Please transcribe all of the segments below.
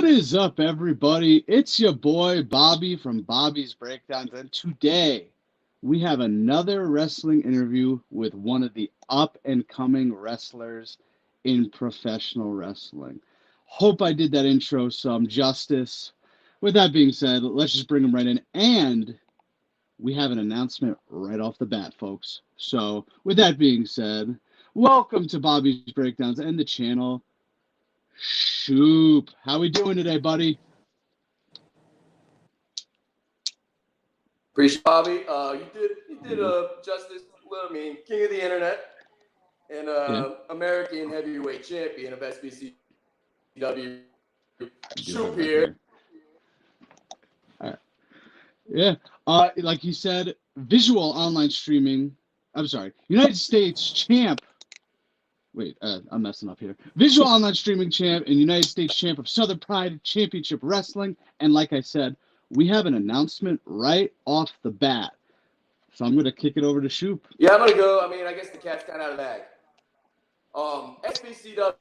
is up, everybody? It's your boy Bobby from Bobby's Breakdowns, and today we have another wrestling interview with one of the up-and-coming wrestlers in professional wrestling. Hope I did that intro some justice. With that being said, let's just bring him right in, and we have an announcement right off the bat, folks. So, with that being said, welcome to Bobby's Breakdowns and the channel. Shoop, how we doing today, buddy? Appreciate Bobby. You did justice. I mean, king of the internet and American heavyweight champion of SBCW. Shoop here. All right. Yeah. Like you said, visual online streaming. I'm sorry, United States champ. Wait, I'm messing up here. Visual online streaming champ and United States champ of Southern Pride Championship Wrestling. And like I said, we have an announcement right off the bat. So I'm going to kick it over to Shoop. Yeah, I'm going to go. I mean, I guess the cat's kind of out of the bag. SBCW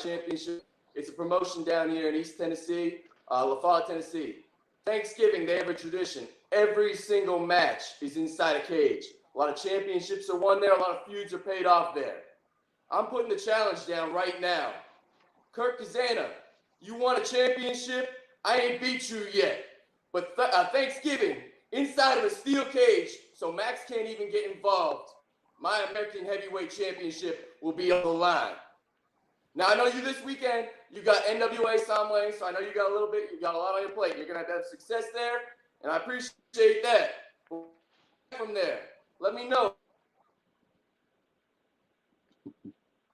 Championship. It's a promotion down here in East Tennessee, LaFayette, Tennessee. Thanksgiving, they have a tradition. Every single match is inside a cage. A lot of championships are won there. A lot of feuds are paid off there. I'm putting the challenge down right now. Kirk Kazana, you won a championship. I ain't beat you yet. But Thanksgiving, inside of a steel cage, so Max can't even get involved, my American Heavyweight Championship will be on the line. Now, I know you this weekend, you got NWA Samway, so I know you got a lot on your plate. You're going to have success there, and I appreciate that. From there, let me know.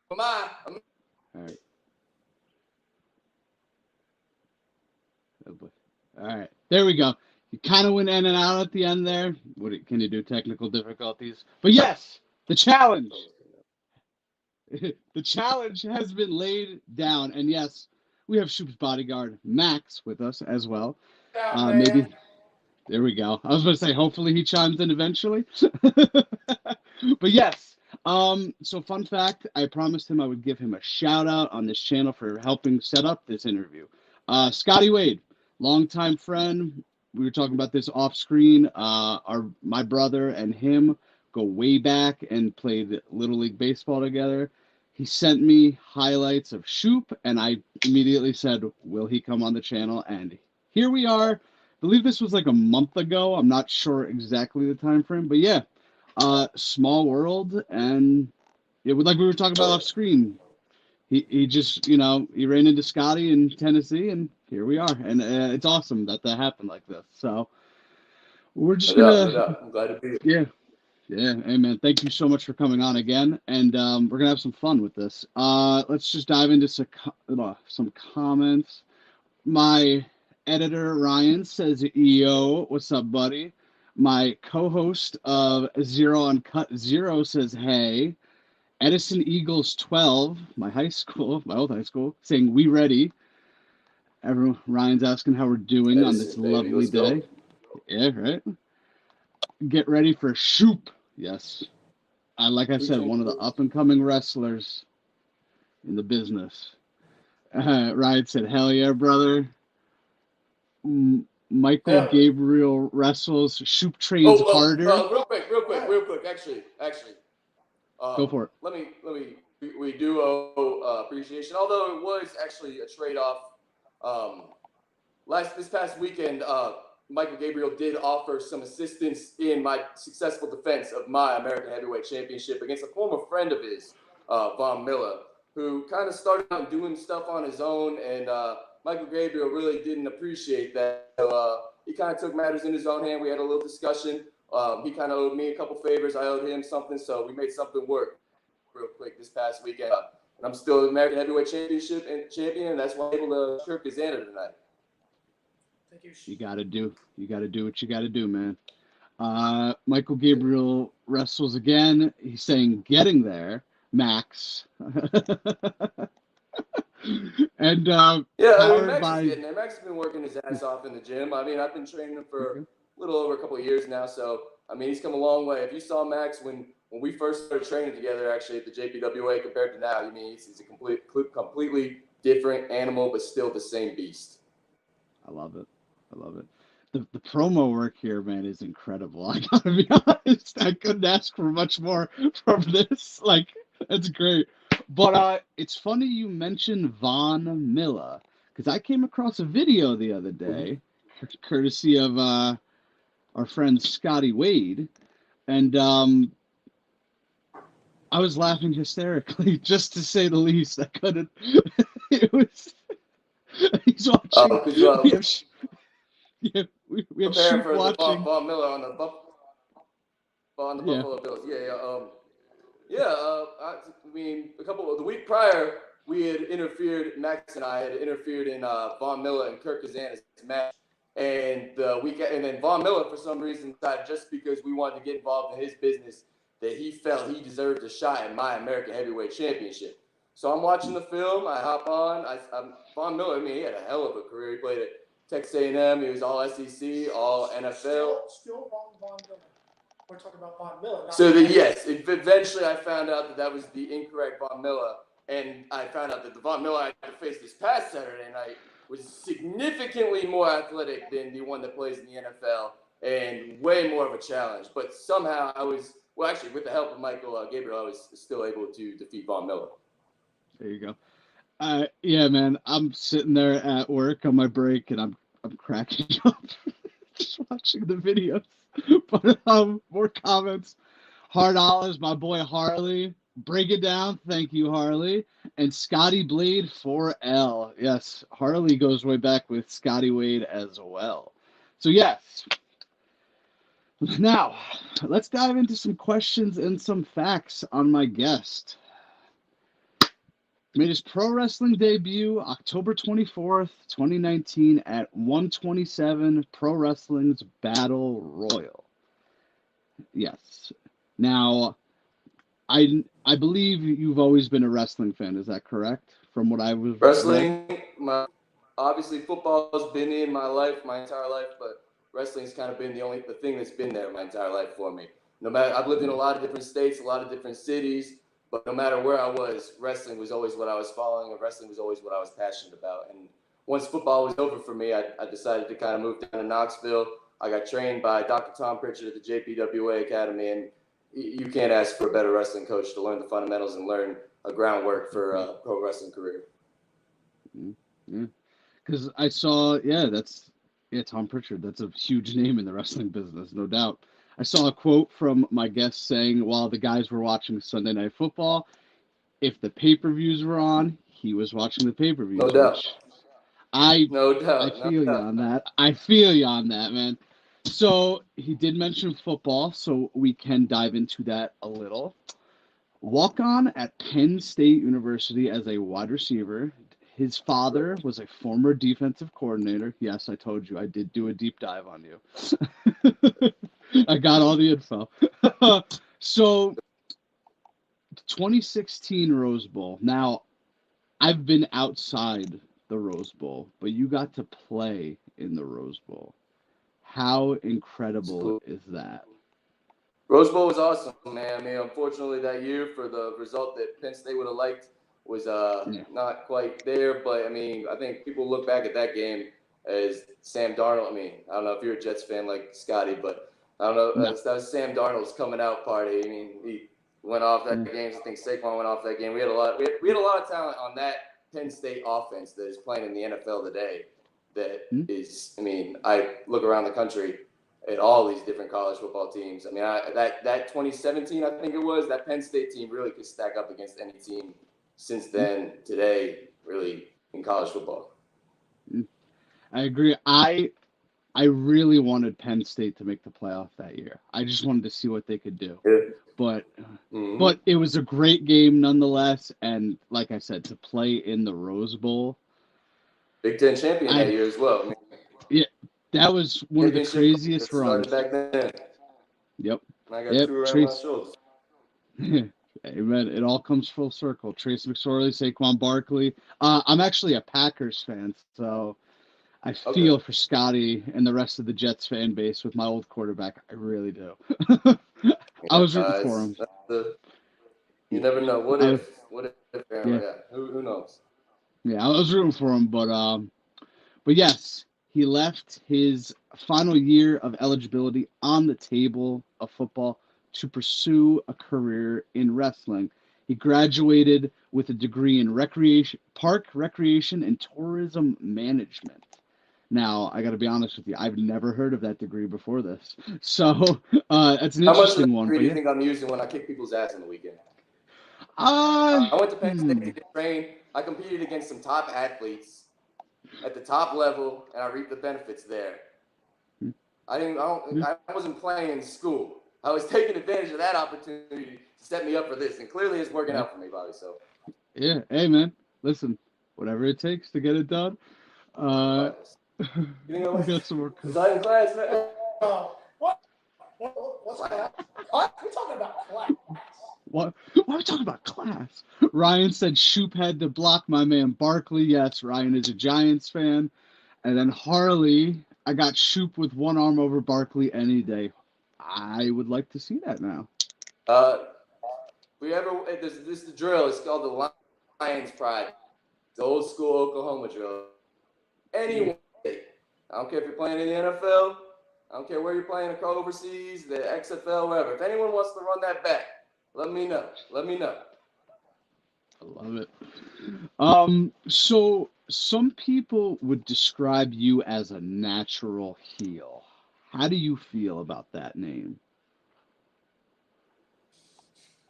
All right. All right. There we go. You kind of went in and out at the end there. Can you do technical difficulties? But yes, the challenge. The challenge has been laid down. And yes, we have Shoop's bodyguard, Max, with us as well. Maybe. There we go. I was going to say, hopefully he chimes in eventually. But yes. So fun fact, I promised him I would give him a shout out on this channel for helping set up this interview. Scotty Wade, longtime friend. We were talking about this off screen. My brother and him go way back and played Little League Baseball together. He sent me highlights of Shoop, and I immediately said, will he come on the channel? And here we are. I believe this was like a month ago. I'm not sure exactly the time frame, but yeah. Small world, and like we were talking about off screen, he just he ran into Scotty in Tennessee, and here we are, and it's awesome that happened like this. So we're just gonna, I'm glad to be here. Yeah, hey man, thank you so much for coming on again, and we're gonna have some fun with this. Let's just dive into some comments. My editor Ryan says, "Yo, what's up, buddy?" My co-host of Zero Uncut Zero says, hey. Edison Eagles 12, my old high school, saying, we ready. Ryan's asking how we're doing on this lovely day. Yeah, right? Get ready for Shoop. Yes. Like I said, one of the up-and-coming wrestlers in the business. Ryan said, hell yeah, brother. Michael Gabriel wrestles. Shoop trains harder. Real quick. Actually, go for it. We do owe appreciation. Although it was actually a trade-off. This past weekend, Michael Gabriel did offer some assistance in my successful defense of my American Heavyweight Championship against a former friend of his, Von Miller, who kind of started out doing stuff on his own, and Michael Gabriel really didn't appreciate that. So he kind of took matters in his own hand. We had a little discussion. He kind of owed me a couple favors. I owed him something. So we made something work real quick this past weekend. And I'm still the American Heavyweight champion, and that's why I'm able to Kirk Kazana tonight. Thank you. You got to do what you got to do, man. Michael Gabriel wrestles again. He's saying getting there, Max. And Max is getting there. Max has been working his ass off in the gym. I mean, I've been training him for a little over a couple of years now. So, I mean, he's come a long way. If you saw Max when we first started training together, actually at the JPWA compared to now, I mean, he's a completely different animal, but still the same beast. I love it. I love it. The promo work here, man, is incredible. I gotta be honest. I couldn't ask for much more from this. Like, that's great. But it's funny you mentioned Von Miller because I came across a video the other day, courtesy of our friend Scotty Wade, and I was laughing hysterically, just to say the least. I couldn't. It was. He's watching. We have. Yeah, we have Prepare Shoop for watching. the Von Miller on the Buffalo Bills. I mean, the week prior, we had interfered. Max and I had interfered in Von Miller and Kirk Cousins' match, and then Von Miller, for some reason, decided just because we wanted to get involved in his business, that he felt he deserved a shot at my American Heavyweight Championship. So I'm watching the film. I hop on. I'm Von Miller. I mean, he had a hell of a career. He played at Texas A&M. He was all SEC, all NFL. Still Von Miller. We're talking about Von Miller. Eventually I found out that was the incorrect Von Miller, and I found out that the Von Miller I had to face this past Saturday night was significantly more athletic than the one that plays in the NFL, and way more of a challenge. But somehow with the help of Michael Gabriel, I was still able to defeat Von Miller. There you go. Yeah, man, I'm sitting there at work on my break, and I'm cracking up just watching the videos. But more comments. Hard Olives, my boy Harley. Break it down. Thank you, Harley. And Scotty Blade 4L. Yes, Harley goes way back with Scotty Wade as well. So, yes. Now, let's dive into some questions and some facts on my guest. Made his pro wrestling debut October 24th, 2019 at 127 Pro Wrestling's Battle Royal. Yes. Now, I believe you've always been a wrestling fan. Is that correct? From what I was wrestling, obviously football has been in my life my entire life, but wrestling's kind of been the thing that's been there my entire life for me. No matter, I've lived in a lot of different states, a lot of different cities, but no matter where I was, wrestling was always what I was following, and wrestling was always what I was passionate about. And once football was over for me, I decided to kind of move down to Knoxville. I got trained by Dr. Tom Pritchard at the JPWA Academy, and you can't ask for a better wrestling coach to learn the fundamentals and learn a groundwork for a pro wrestling career. Because I saw, Tom Pritchard. That's a huge name in the wrestling business, no doubt. I saw a quote from my guest saying, while the guys were watching Sunday Night Football, if the pay-per-views were on, he was watching the pay-per-views. No doubt. I feel you on that. I feel you on that, man. So he did mention football, so we can dive into that a little. Walk on at Penn State University as a wide receiver. His father was a former defensive coordinator. Yes, I told you I did do a deep dive on you. I got all the info. So, 2016 Rose Bowl. Now, I've been outside the Rose Bowl, but you got to play in the Rose Bowl. How incredible is that? Rose Bowl was awesome, man. I mean, unfortunately, that year for the result that Penn State would have liked was not quite there. But, I mean, I think people look back at that game as Sam Darnold. I mean, I don't know if you're a Jets fan like Scotty, but I don't know. No. That was Sam Darnold's coming out party. I mean, he went off that game. I think Saquon went off that game. We had a lot of talent on that Penn State offense that is playing in the NFL today. That is, I mean, I look around the country at all these different college football teams. I mean, that 2017, I think it was, that Penn State team really could stack up against any team since then, today, really, in college football. I agree. I really wanted Penn State to make the playoff that year. I just wanted to see what they could do. Yeah. But it was a great game nonetheless. And like I said, to play in the Rose Bowl. Big Ten champion that year as well. I mean, yeah, that was one of the craziest runs. Back then. Yep. And I got two around my shoulders. Amen. It all comes full circle. Trace McSorley, Saquon Barkley. I'm actually a Packers fan, so I feel for Scotty and the rest of the Jets fan base with my old quarterback. I really do. I was rooting for him. You never know. What if? Yeah. Who knows? Yeah, I was rooting for him, but yes, he left his final year of eligibility on the table of football to pursue a career in wrestling. He graduated with a degree in recreation and tourism management. Now, I got to be honest with you, I've never heard of that degree before this. So, it's an How much of that interesting one, degree but do you yeah. think I'm using when I kick people's ass on the weekend? Uh, I went to Penn hmm. State to train. I competed against some top athletes at the top level, and I reaped the benefits there. I wasn't playing in school. I was taking advantage of that opportunity to set me up for this, and clearly it's working out for me, Bobby. So, Yeah, hey man, listen, whatever it takes to get it done. Uh, we got some more. was I in class? What? What's class? What? We're talking about class. What? Why are we talking about class? Ryan said Shoop had to block my man Barkley. Yes, Ryan is a Giants fan. And then Harley, I got Shoop with one arm over Barkley any day. I would like to see that now. This is the drill. It's called the Lions Pride. It's the old school Oklahoma drill. Anyone, I don't care if you're playing in the NFL. I don't care where you're playing overseas, the XFL, wherever. If anyone wants to run that back, let me know. Let me know. I love it. So some people would describe you as a natural heel. How do you feel about that name?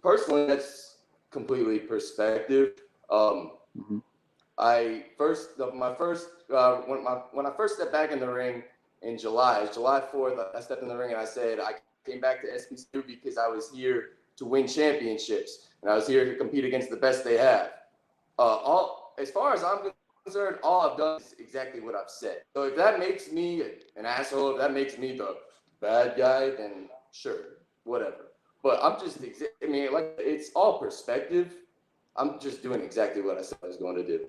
Personally, that's completely perspective. Mhm. When I first stepped back in the ring in July 4th, I stepped in the ring and I said I came back to SBC because I was here to win championships and I was here to compete against the best they have. As far as I'm concerned, all I've done is exactly what I've said. So if that makes me an asshole, if that makes me the bad guy, then sure, whatever. But I'm just, it's all perspective. I'm just doing exactly what I said I was going to do.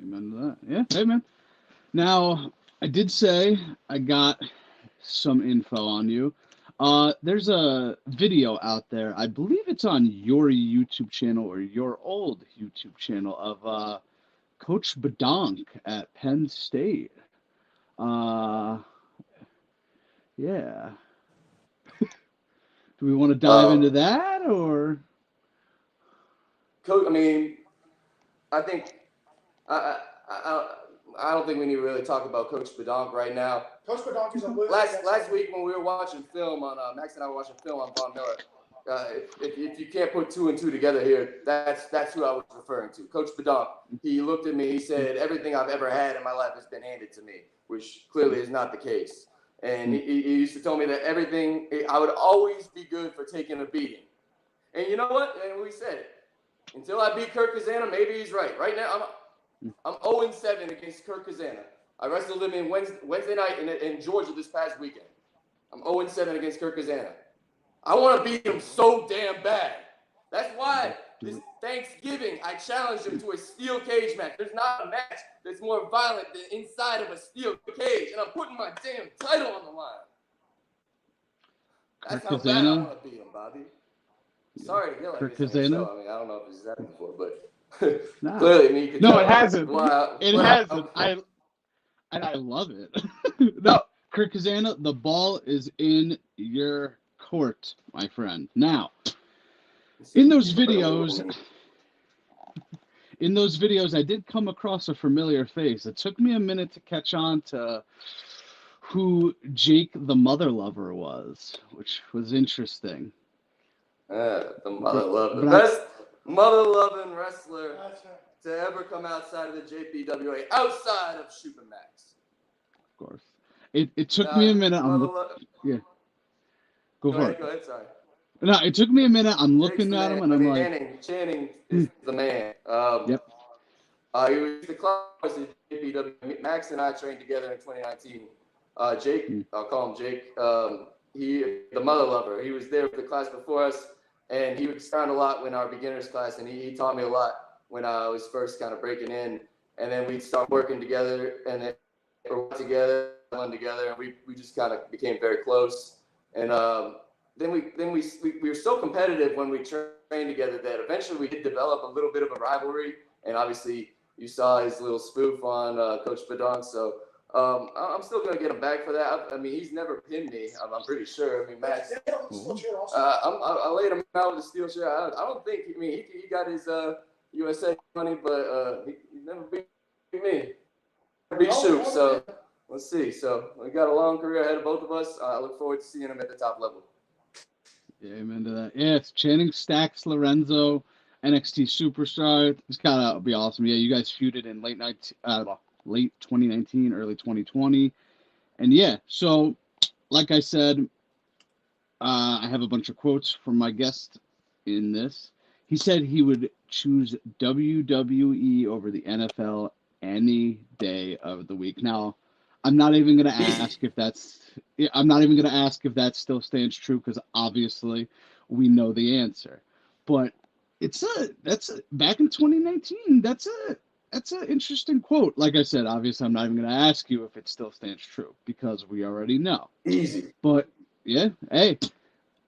Amen to that. Yeah, amen. Now, I did say I got some info on you. There's a video out there. I believe it's on your YouTube channel or your old YouTube channel of Coach Badonk at Penn State. Uh, yeah. Do we want to dive into that or? Coach, I think I don't think we need to really talk about Coach Badonk right now. Coach Badonk is a loser. Last week when we were watching film on Max and I were watching film on Von Miller, if you can't put two and two together here, that's who I was referring to. Coach Badonk. He looked at me. He said, "Everything I've ever had in my life has been handed to me," which clearly is not the case. And he used to tell me that I would always be good for taking a beating. And you know what? And we said it. Until I beat Kirk Kazana, maybe he's right. Right now, I'm 0-7 against Kirk Kazana. I wrestled him in Wednesday night in Georgia this past weekend. I'm 0-7 against Kirk Kazana. I want to beat him so damn bad. That's why this Thanksgiving I challenged him to a steel cage match. There's not a match that's more violent than inside of a steel cage, and I'm putting my damn title on the line. That's how bad I want to beat him, Bobby. Sorry to get like this on the show. I don't know if this has happened before, but clearly you can tell. No, it hasn't. It hasn't. I love it. No, Kirk Kazana, the ball is in your court, my friend. Now, in those videos, I did come across a familiar face. It took me a minute to catch on to who Jake the Mother Lover was, which was interesting. The the best mother-loving wrestler to ever come outside of the JPWA, outside of Shoop and Max. Of course. It took me a minute. Yeah. Go for it. Go ahead, sorry. No, it took me a minute. I'm looking at him and I'm like, Channing is the man. Yep. He was the class at JPW. Max and I trained together in 2019. Jake, I'll call him Jake. The mother lover. He was there with the class before us, and he would stand a lot when our beginners class, and he taught me a lot when I was first kind of breaking in. And then we'd start working together, and then we're together, and we just kind of became very close. And then we were so competitive when we trained together that eventually we did develop a little bit of a rivalry. And obviously, you saw his little spoof on Coach Badonk. So I'm still going to get him back for that. I mean, he's never pinned me. I'm pretty sure. I mean, Max. I laid him out with a steel chair. I don't think. I mean, he got his USA money, but he never beat me. Beat Shoop. So let's see. So we got a long career ahead of both of us. I look forward to seeing him at the top level. Yeah, amen to that. Yeah, it's Channing Stacks Lorenzo, NXT superstar. It's gotta be awesome. Yeah, you guys feuded in late 2019, early 2020, and yeah. So, like I said, I have a bunch of quotes from my guest in this. He said he would choose WWE over the NFL any day of the week. Now, I'm not even going to ask if that's. I'm not even going to ask if that still stands true because obviously we know the answer. But back in 2019. That's an interesting quote. Like I said, obviously I'm not even going to ask you if it still stands true because we already know. Easy. But yeah, hey,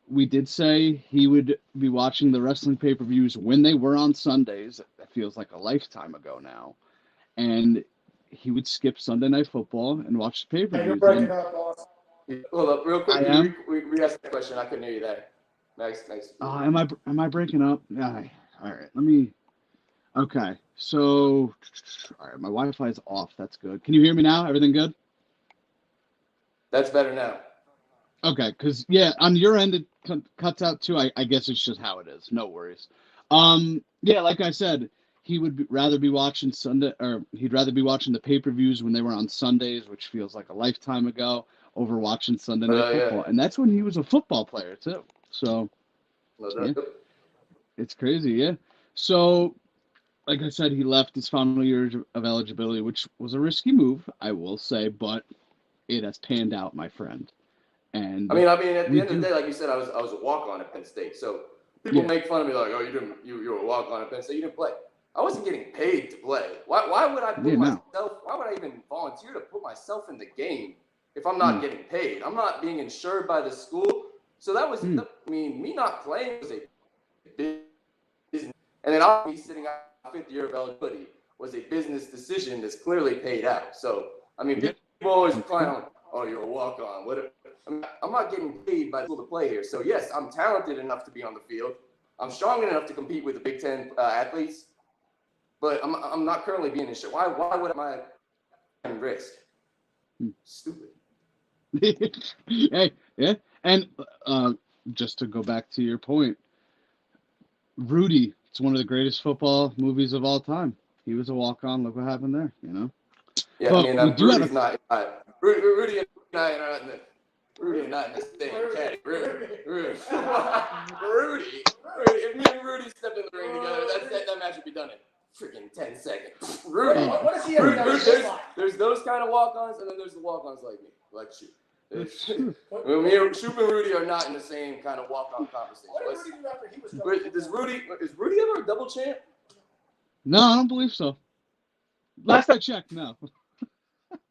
we did say he would be watching the wrestling pay-per-views when they were on Sundays. That feels like a lifetime ago now. And he would skip Sunday Night Football and watch the pay-per-views. You're breaking up, boss. Hold up, real quick. I am? Re-ask that question. I couldn't hear you there. Nice. Am I breaking up? Yeah. All right. Let me. Okay. So, all right. My Wi-Fi is off. That's good. Can you hear me now? Everything good? That's better now. Okay. Because yeah, on your end it cuts out too. I guess it's just how it is. No worries. Yeah. Like I said, he would rather be watching he'd rather be watching the pay-per-views when they were on Sundays, which feels like a lifetime ago, over watching Sunday Night Football. Yeah. And that's when he was a football player too. So, yeah, it's crazy, yeah. So, like I said, he left his final year of eligibility, which was a risky move, I will say, but it has panned out, my friend. And I mean, at the end of the day, like you said, I was a walk-on at Penn State. So people make fun of me like, oh, you were a walk-on at Penn State. You didn't play. I wasn't getting paid to play. Why would I put myself? Why would I even volunteer to put myself in the game if I'm not getting paid? I'm not being insured by the school. So that was, me not playing was a business. And then I'll be sitting out 5th year of eligibility was a business decision that's clearly paid out. So, I mean, people always clown on, oh, you're a walk-on. I'm not getting paid by the school to play here. So, yes, I'm talented enough to be on the field. I'm strong enough to compete with the Big Ten athletes. But I'm not currently being insured. Why would I risk? Stupid. Hey, yeah. And just to go back to your point, Rudy, it's one of the greatest football movies of all time. He was a walk-on. Look what happened there, you know? Yeah, but Rudy's not. Rudy and I are not in the. Rudy and I in the same category. Rudy. If me and Rudy stepped in the ring together, that match would be done in freaking 10 seconds. Rudy. What is he ever There's those kind of walk-ons, and then there's the walk-ons like me, like Shoop. Me and Shoop and Rudy are not in the same kind of walk-on conversation. What did Rudy do after he was Is Rudy ever a double champ? No, I don't believe so. Last I checked, no.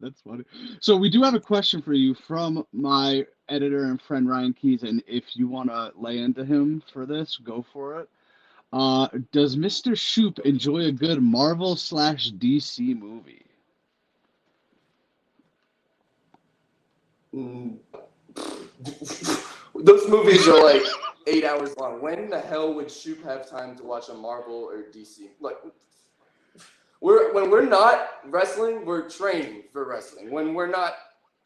That's funny. So we do have a question for you from my editor and friend Ryan Keys, and if you want to lay into him for this, go for it. Does Mr. Shoop enjoy a good Marvel/DC movie? Those movies are like 8 hours long. When the hell would Shoop have time to watch a Marvel or DC? Like, when we're not wrestling, we're training for wrestling. When we're not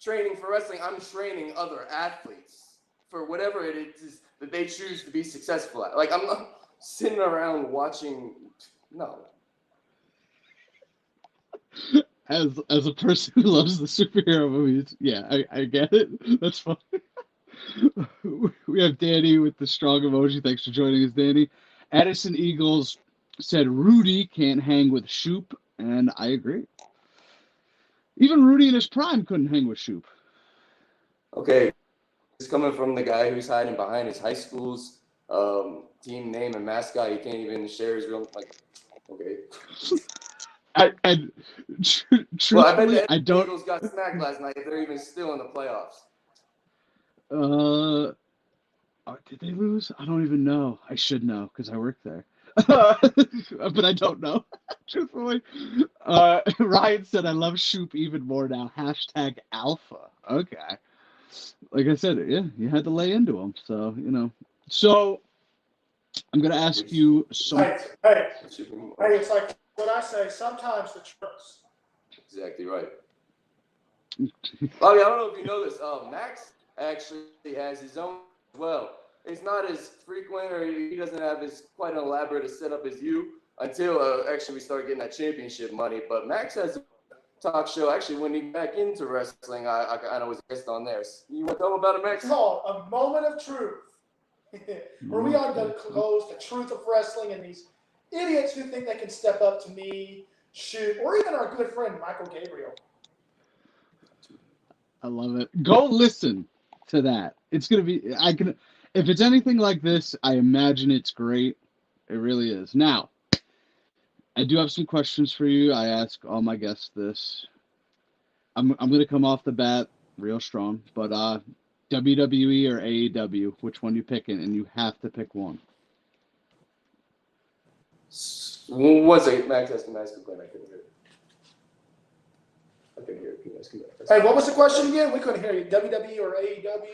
training for wrestling, I'm training other athletes for whatever it is that they choose to be successful at. Like, I'm not sitting around watching. No. As a person who loves the superhero movies, yeah, I get it. That's funny. We have Danny with the strong emoji. Thanks for joining us, Danny. Addison Eagles said Rudy can't hang with Shoop, and I agree. Even Rudy in his prime couldn't hang with Shoop. Okay, it's coming from the guy who's hiding behind his high school's team name and mascot. He can't even share his real, like, okay. Truthfully, I bet the Eagles got smacked last night if they're even still in the playoffs. Did they lose? I don't even know. I should know because I work there. but I don't know, truthfully. Ryan said, I love Shoop even more now. Hashtag alpha. Okay. Like I said, yeah, you had to lay into him. So, So, I'm going to ask you some. Hey, it's like what I say. Sometimes the truth. Exactly right. Bobby, I don't know if you know this. Max actually has his own as well. It's not as frequent, or he doesn't have as quite an elaborate a setup as you until actually we start getting that championship money. But Max has a talk show. Actually, when he back into wrestling, I was a guest on there. You want to tell him about it, Max? It's called A Moment of Truth, where we disclose the truth of wrestling and these idiots who think they can step up to me, Shoop, or even our good friend Michael Gabriel. I love it. Go listen to that. It's going to be, if it's anything like this, I imagine it's great. It really is. Now, I do have some questions for you. I ask all my guests this. I'm going to come off the bat real strong, but WWE or AEW, which one you picking? And you have to pick one. One second, Max has to ask a question. I couldn't hear it. I couldn't hear it. Hey, what was the question again? We couldn't hear you. WWE or AEW?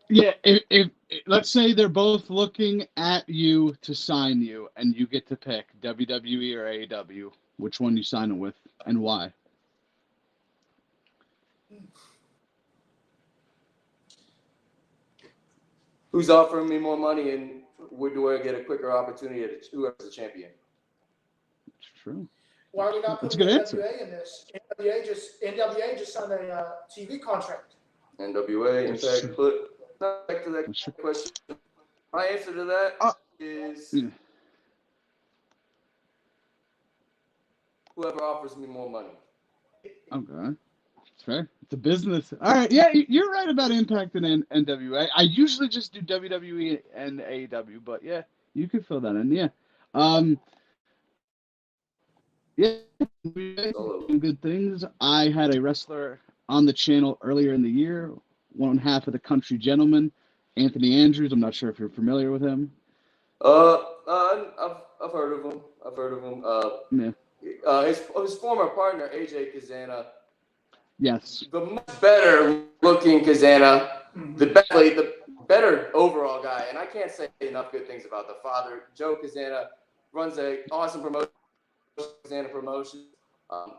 Yeah, if let's say they're both looking at you to sign you, and you get to pick WWE or AEW, which one you sign it with, and why? Who's offering me more money, and where do I get a quicker opportunity at whoever's the champion? It's true. Why are we not putting NWA in this? NWA just signed a TV contract. NWA, in fact, but back to that question. My answer to that is whoever offers me more money. Okay. It's fair. It's a business. All right. Yeah, you're right about Impact and NWA. I usually just do WWE and AEW, but yeah, you could fill that in. Yeah. Yeah, good things. I had a wrestler on the channel earlier in the year, one half of the Country Gentleman, Anthony Andrews. I'm not sure if you're familiar with him. I've heard of him. His former partner AJ Kazana. Yes. The much better looking Kazana, the better overall guy, and I can't say enough good things about the father. Joe Kazana runs an awesome promotion. Kazana Promotions.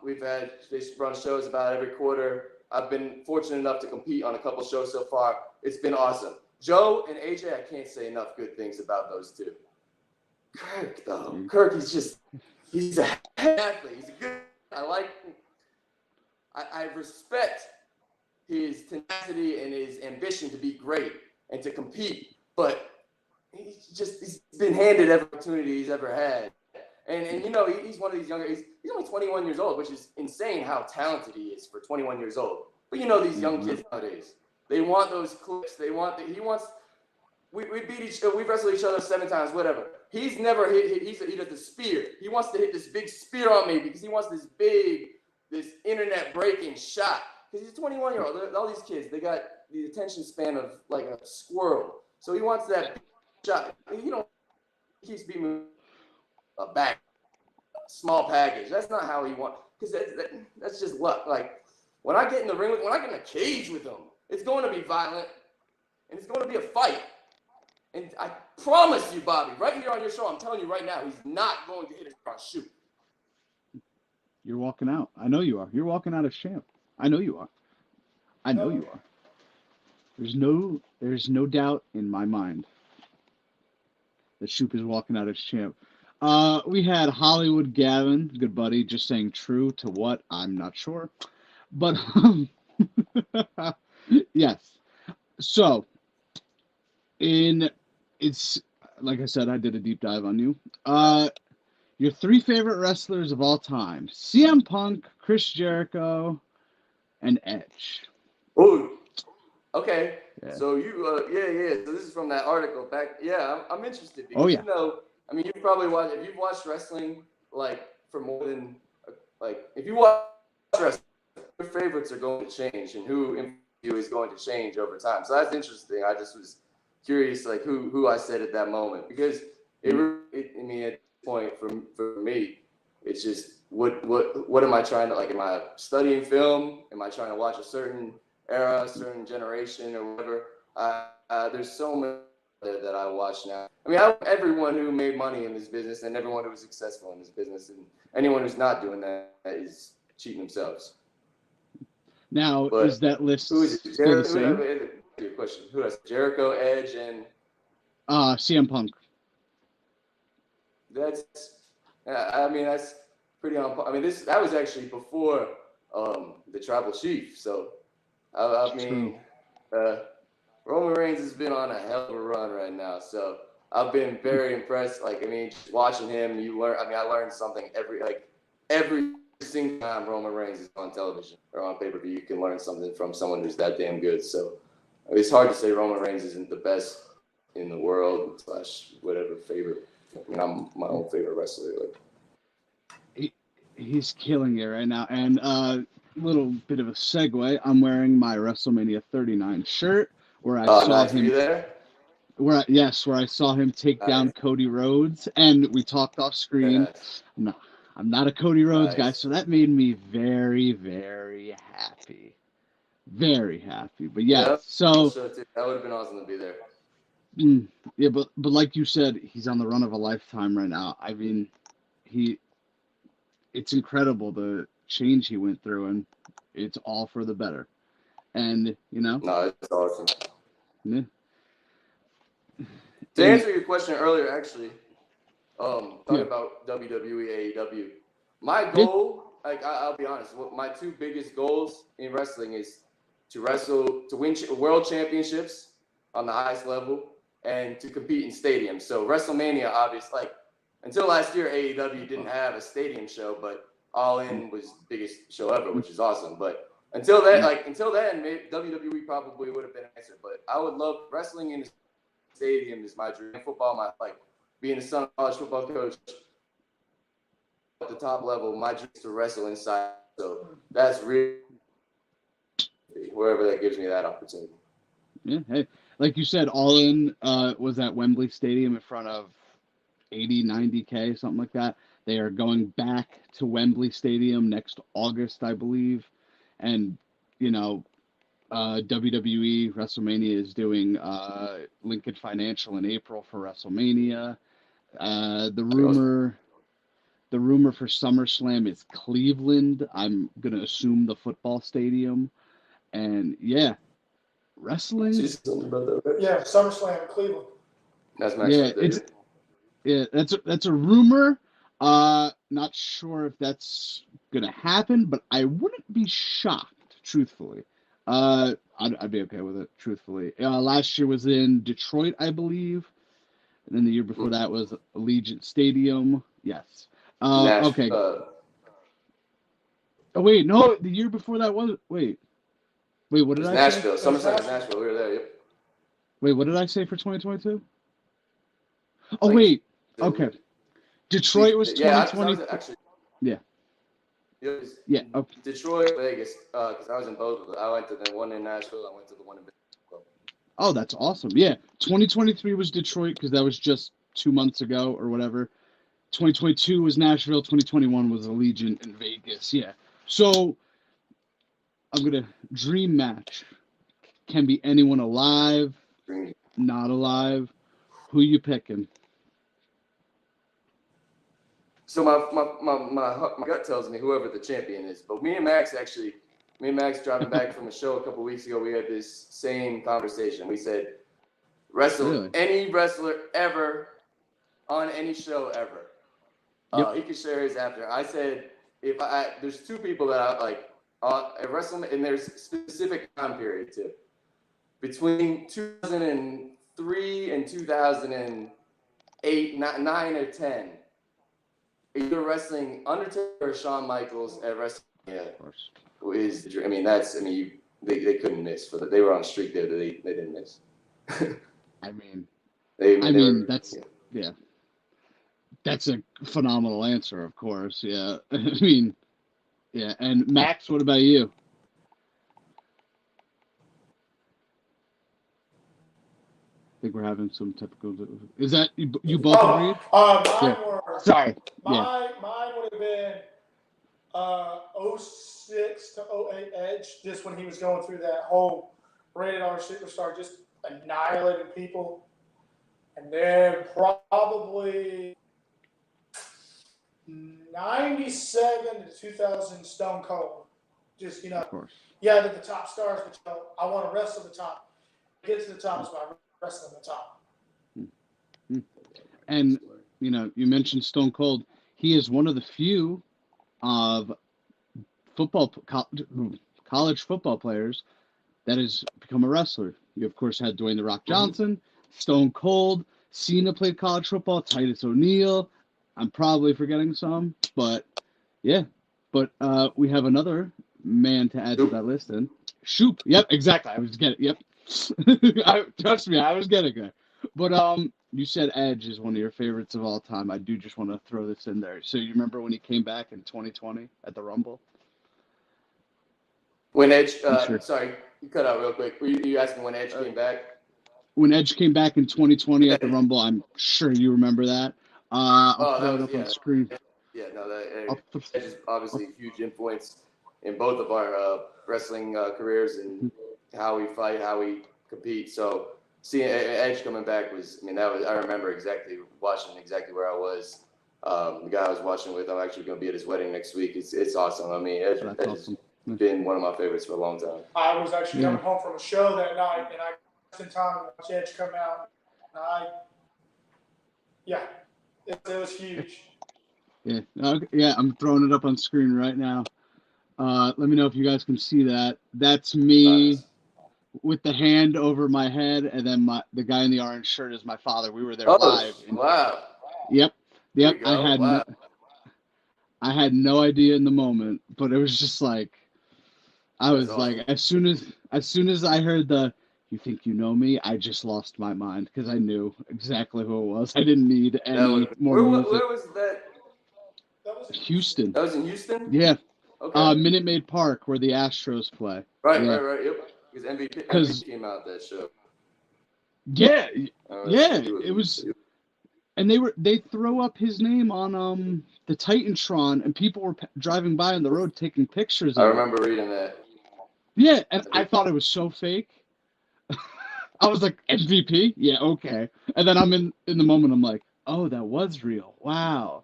They run shows about every quarter. I've been fortunate enough to compete on a couple shows so far. It's been awesome. Joe and AJ, I can't say enough good things about those two. Kirk, though. Kirk, he's a athlete. He's a good. I respect his tenacity and his ambition to be great and to compete, but he's been handed every opportunity he's ever had. And he's one of these younger. He's only 21 years old, which is insane how talented he is for 21 years old. But these young kids nowadays, they want those clips. He wants. We wrestled each other 7 times, whatever. He's never hit. He does the spear. He wants to hit this big spear on me because he wants this internet breaking shot. Because he's a 21-year-old. All these kids, they got the attention span of like a squirrel. So he wants that shot. He keeps beating a back, small package. That's not how he wants. Because that's just luck. Like when I get in the ring, when I get in a cage with him, it's going to be violent, and it's going to be a fight. And I promise you, Bobby, right here on your show, I'm telling you right now, he's not going to hit it on Shoop. You're walking out. I know you are. You're walking out as champ. I know you are. I know you are. There's no doubt in my mind that Shoop is walking out as champ. We had Hollywood Gavin, good buddy, just saying true to what? I'm not sure. But yes. So it's like I said, I did a deep dive on you. Your 3 favorite wrestlers of all time: CM Punk, Chris Jericho, and Edge. Oh, okay. Yeah. So So this is from that article back. Yeah, I'm interested because you've probably watched. If you've watched wrestling like for more than if you watch wrestling, your favorites are going to change, and who you is going to change over time. So that's interesting. I just was curious, who I said at that moment because point for me, it's just what am I trying to like? Am I studying film? Am I trying to watch a certain era, a certain generation, or whatever? There's so many that I watch now. I mean, everyone who made money in this business and everyone who was successful in this business, and anyone who's not doing that is cheating themselves. Now, But is that list who is it? still the same? Your question. Who has Jericho, Edge, and CM Punk. that's pretty on. I mean, that was actually before the Tribal Chief. So I mean, Roman Reigns has been on a hell of a run right now. So I've been very impressed. Like, I mean, just watching him, you learn. I mean, I learned something every single time Roman Reigns is on television or on pay-per-view. You can learn something from someone who's that damn good. So it's hard to say Roman Reigns isn't the best in the world / whatever favorite. I mean, I'm my own favorite wrestler. He's killing it right now. And little bit of a segue. I'm wearing my WrestleMania 39 shirt where I saw him. There? Where I saw him take down Cody Rhodes, and we talked off screen. No, I'm not a Cody Rhodes guy, so that made me very, very happy. Very happy. But yeah, so that would have been awesome to be there. Yeah, but like you said, he's on the run of a lifetime right now. I mean, it's incredible the change he went through, and it's all for the better. And No, it's awesome. Yeah. To answer your question earlier, actually, talking about WWE, AEW, my goal, I'll be honest, my two biggest goals in wrestling is to win world championships on the highest level, and to compete in stadiums. So WrestleMania, obviously, until last year, AEW didn't have a stadium show, but All In was the biggest show ever, which is awesome. But until then, maybe WWE probably would have been an answer. But I would love wrestling in a stadium is my dream. Football, being a son of a college football coach at the top level, my dream is to wrestle inside. So that's really wherever that gives me that opportunity. Yeah, hey, like you said, All In was at Wembley Stadium in front of 80, 90K, something like that. They are going back to Wembley Stadium next August, I believe. And, WWE WrestleMania is doing Lincoln Financial in April for WrestleMania. The rumor for SummerSlam is Cleveland. I'm going to assume the football stadium. And, yeah. Wrestling. Yeah, SummerSlam, Cleveland. That's my that's a rumor. Not sure if that's gonna happen, but I wouldn't be shocked, truthfully. I'd be okay with it, truthfully. Last year was in Detroit, I believe, and then the year before that was Allegiant Stadium. Yes. Okay. Oh wait, no, the year before that was Wait, what did I say? Nashville. SummerSlam, Nashville. We were there. Yep. Wait, what did I say for 2022? Oh wait. Okay. Detroit was 2020. Yeah. It was Okay. Detroit, Vegas, because I was in both of them. I went to the one in Nashville. I went to the one in Vegas. Oh, that's awesome. Yeah. 2023 was Detroit because that was just 2 months ago or whatever. 2022 was Nashville. 2021 was Allegiant in Vegas. Yeah. So I'm going to dream match. Can be anyone alive, not alive. Who you picking? So my gut tells me whoever the champion is. But me and Max driving back from a show a couple weeks ago, we had this same conversation. We said, any wrestler ever on any show ever. He could share his after. I said, there's two people that I like at WrestleMania, and there's a specific time period too. Between 2003 and 2008, 9 or 10. Either wrestling Undertaker or Shawn Michaels at WrestleMania they couldn't miss they were on a streak there that they didn't miss. That's a phenomenal answer, of course. Yeah. Yeah. And Max, what about you? I think we're having some typical. Is that you both agreed? Mine were Sorry. Mine would have been 06 to 08 Edge, just when he was going through that whole rated R superstar, just annihilating people. And then probably 97 to 2000 Stone Cold. Just, Of course. yeah, they're the top stars, but I want to wrestle the top. Get to the top is by wrestling the top. And, you mentioned Stone Cold. He is one of the few of college football players that has become a wrestler. You, of course, had Dwayne "The Rock" Johnson, Stone Cold, Cena played college football, Titus O'Neil. I'm probably forgetting some, but yeah. But we have another man to add to that list, and Shoop. Yep, exactly. I was getting. Yep. Trust me, I was getting there. But you said Edge is one of your favorites of all time. I do just want to throw this in there. So you remember when he came back in 2020 at the Rumble? When Edge, Sure. sorry, you cut out real quick. Were you asking when Edge came back? When Edge came back in 2020 at the Rumble, I'm sure you remember that. I'll throw it up on screen. Yeah, no, Edge is obviously a huge influence in both of our wrestling careers and how we fight, how we compete. So seeing Edge coming back I remember watching exactly where I was. The guy I was watching with, I'm actually going to be at his wedding next week. It's awesome. I mean, Edge has been one of my favorites for a long time. I was actually coming home from a show that night, and I spent time to watch Edge come out. And it was huge. Yeah, yeah, I'm throwing it up on screen right now. Let me know if you guys can see that. That's me with the hand over my head, and then the guy in the orange shirt is my father. We were there live. Wow. Yep. I had no idea in the moment, but it was just like I was awesome. Like as soon as I heard "You think you know me," I just lost my mind because I knew exactly who it was. I didn't need any more music. Where was that? That was Houston. That was in Houston? Yeah. Okay. Minute Maid Park, where the Astros play. Right. Yep. Because MVP came out that show. Yeah. It was, and they throw up his name on the Titantron, and people were driving by on the road taking pictures of it. I remember reading that. Yeah, and I thought it was so fake. I was like, MVP? Yeah, okay. And then I'm in the moment, I'm like, oh, that was real. Wow.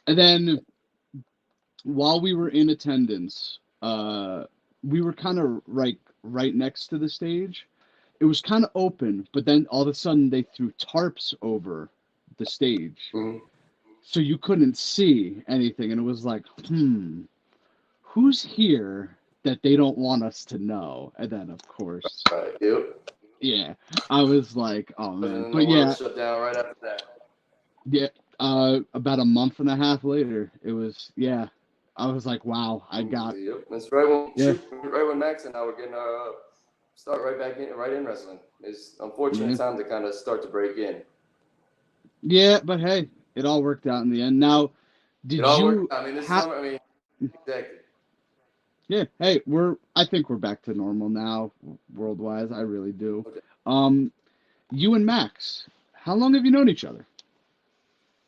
And then while we were in attendance, we were kind of right next to the stage. It was kind of open, but then all of a sudden they threw tarps over the stage. Mm-hmm. So you couldn't see anything. And it was like, who's here that they don't want us to know? And then, of course, yeah, I was like, oh, man. But yeah. Shut down right after that. Yeah. About a month and a half later, it was, I was like, wow, I got. Yep. That's right when Max and I were getting our start right in wrestling. It's unfortunate time to kind of start to break in. Yeah, but hey, it all worked out in the end. Now, did you? I mean, exactly. Yeah. Hey, I think we're back to normal now, world-wise. I really do. Okay. You and Max, how long have you known each other?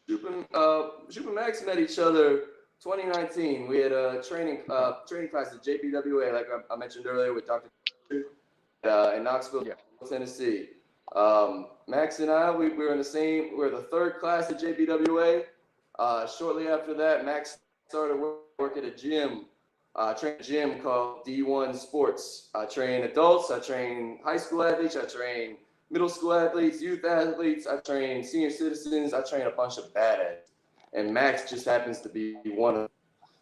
Shoop and Max met each other 2019. We had a training class at JBWA, like I mentioned earlier, with Dr. In Knoxville, Tennessee. Max and I, we were the third class at JBWA. Shortly after that, Max started work at a gym, train a gym called D1 Sports. I train adults, I train high school athletes, I train middle school athletes, youth athletes, I train senior citizens, I train a bunch of badass. And Max just happens to be one of them.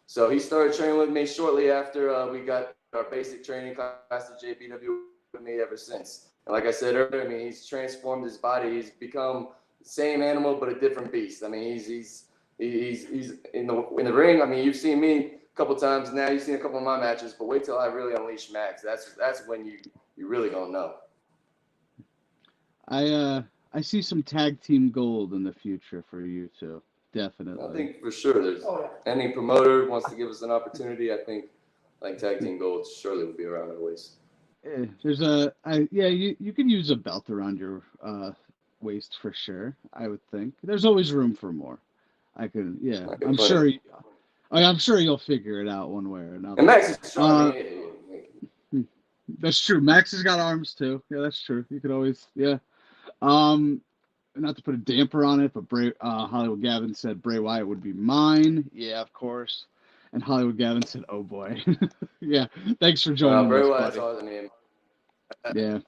So he started training with me shortly after we got our basic training class at JBWA with me ever since. And like I said earlier, I mean, he's transformed his body. He's become the same animal, but a different beast. I mean, he's in the ring. I mean, you've seen me a couple times now. You've seen a couple of my matches, but wait till I really unleash Max. That's when you really gonna know. I see some tag team gold in the future for you two. Definitely. I think for sure there's any promoter wants to give us an opportunity. I think like tag team gold surely will be around our waist. Yeah, there's you can use a belt around your waist for sure. I would think there's always room for more. I could, yeah. I can I'm put sure. it. I'm sure you'll figure it out one way or And another. Max is strong. That's true. Max has got arms too. Yeah, that's true. You could always, yeah. Um, not to put a damper on it, but Hollywood Gavin said Bray Wyatt would be mine. Yeah, of course. And Hollywood Gavin said, "Oh boy." Yeah, thanks for joining Bray us, Wyatt's buddy. awesome. I mean, Yeah.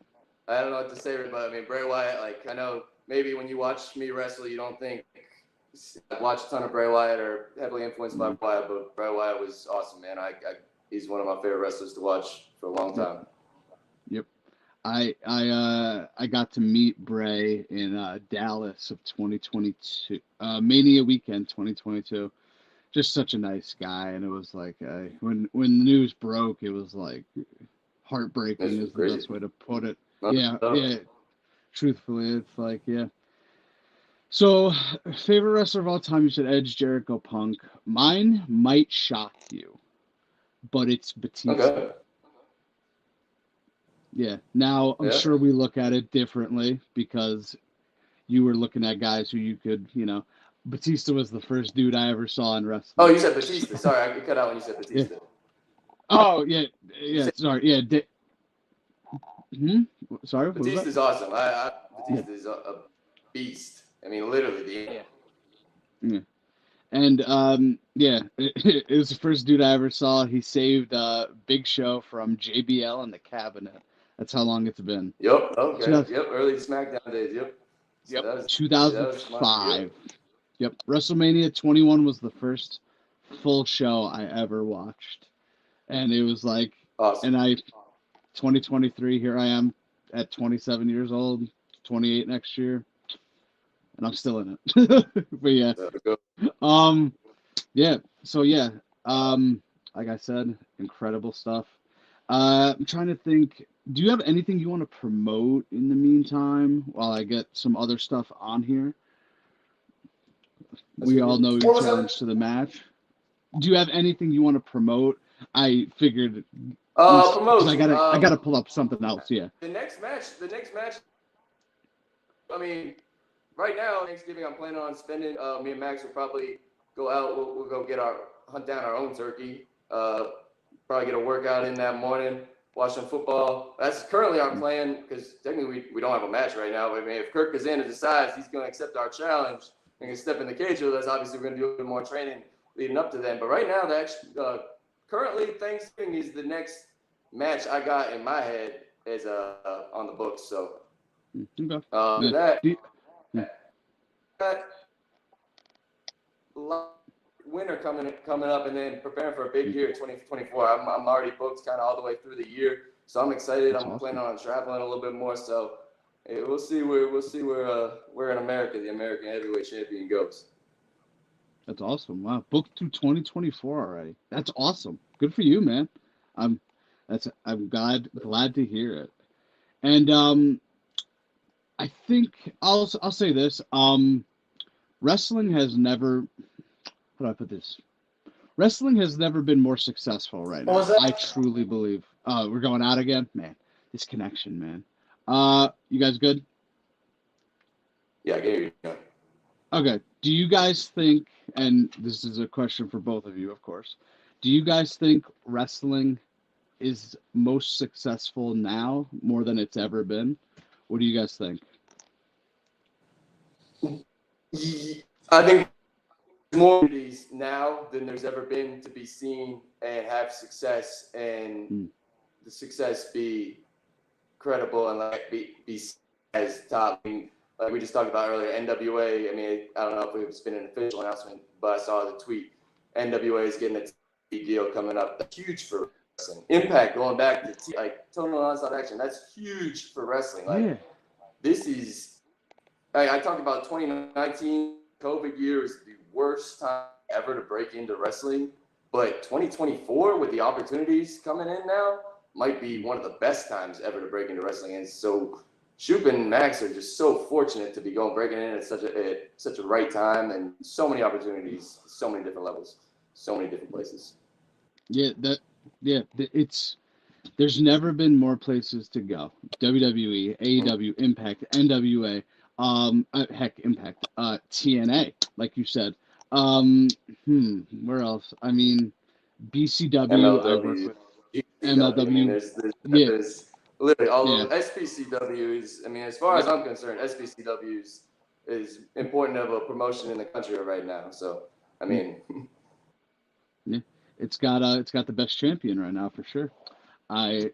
I don't know what to say, but I mean, Bray Wyatt. Like, I know maybe when you watch me wrestle, you don't think I watch a ton of Bray Wyatt or heavily influenced by Wyatt, but Bray Wyatt was awesome, man. He's one of my favorite wrestlers to watch for a long time. Yep. I got to meet Bray in Dallas of 2022, Mania weekend 2022. Just such a nice guy, and it was like when the news broke, it was like heartbreaking is the best way to put it. Yeah. Truthfully, it's like, yeah. So, favorite wrestler of all time, you said Edge, Jericho, Punk. Mine might shock you, but it's Batista. Okay. Yeah. Now, I'm sure we look at it differently because you were looking at guys who you could, Batista was the first dude I ever saw in wrestling. Oh, you said Batista. Sorry, I cut out when you said Batista. Yeah. Oh, yeah. Sorry. Yeah. Sorry. Batista's awesome. Batista's a beast. I mean, literally. Yeah. And it was the first dude I ever saw. He saved Big Show from JBL in the cabinet. That's how long it's been. Yep. Okay. Yep. Early SmackDown days. Yep. Yep. 2005. Yep. WrestleMania 21 was the first full show I ever watched, and it was like, awesome. And 2023, here I am at 27 years old, 28 next year, and I'm still in it. But yeah. So yeah. Like I said, incredible stuff. I'm trying to think. Do you have anything you want to promote in the meantime while I get some other stuff on here? We all know your challenge to the match. Do you have anything you want to promote? I figured. Promote. I gotta pull up something else. Yeah. The next match. I mean, right now Thanksgiving, I'm planning on spending. Me and Max will probably go out. We'll go hunt down our own turkey. Probably get a workout in that morning. Watch some football. That's currently our plan because technically we don't have a match right now. I mean, if Kirk Cousins decides he's going to accept our challenge and can step in the cage with us, obviously we're going to do a little more training leading up to then. But right now, currently Thanksgiving is the next match I got in my head as on the books. So winter coming up, and then preparing for a big year 2024. I'm already booked kind of all the way through the year, so I'm excited. I'm planning on traveling a little bit more. So we'll see where in America the American Heavyweight Champion goes. That's awesome. Wow, booked through 2024 already. That's awesome. Good for you, man. I'm glad to hear it. And I think I'll say this. Wrestling has never. How do I put this? Wrestling has never been more successful right now. I truly believe. We're going out again, man. This connection, man. You guys good? Yeah, I get you. Okay. Do you guys think? And this is a question for both of you, of course. Do you guys think wrestling is most successful now, more than it's ever been? What do you guys think? I think more opportunities now than there's ever been to be seen and have success, and the success be credible and like be as top. I mean, like we just talked about earlier, NWA. I mean, I don't know if it's been an official announcement, but I saw the tweet. NWA is getting a TV deal coming up. That's huge for wrestling. Impact going back to like total non-stop action. That's huge for wrestling. Like this is. I talked about 2019 COVID year is the worst time ever to break into wrestling, but 2024 with the opportunities coming in now might be one of the best times ever to break into wrestling. And so Shoop and Max are just so fortunate to be breaking in at such a right time, and so many opportunities, so many different levels, so many different places. There's never been more places to go. WWE, AEW, Impact, NWA, Impact, TNA, like you said, Um, where else? I mean, BCW. I work MLW, with GCW. I mean, MLW. there's Yeah, literally all yeah, of SPCW is. I mean, as far yep, as I'm concerned, SPCW is important of a promotion in the country right now. So, I yeah, mean, yeah. It's got the best champion right now for sure. I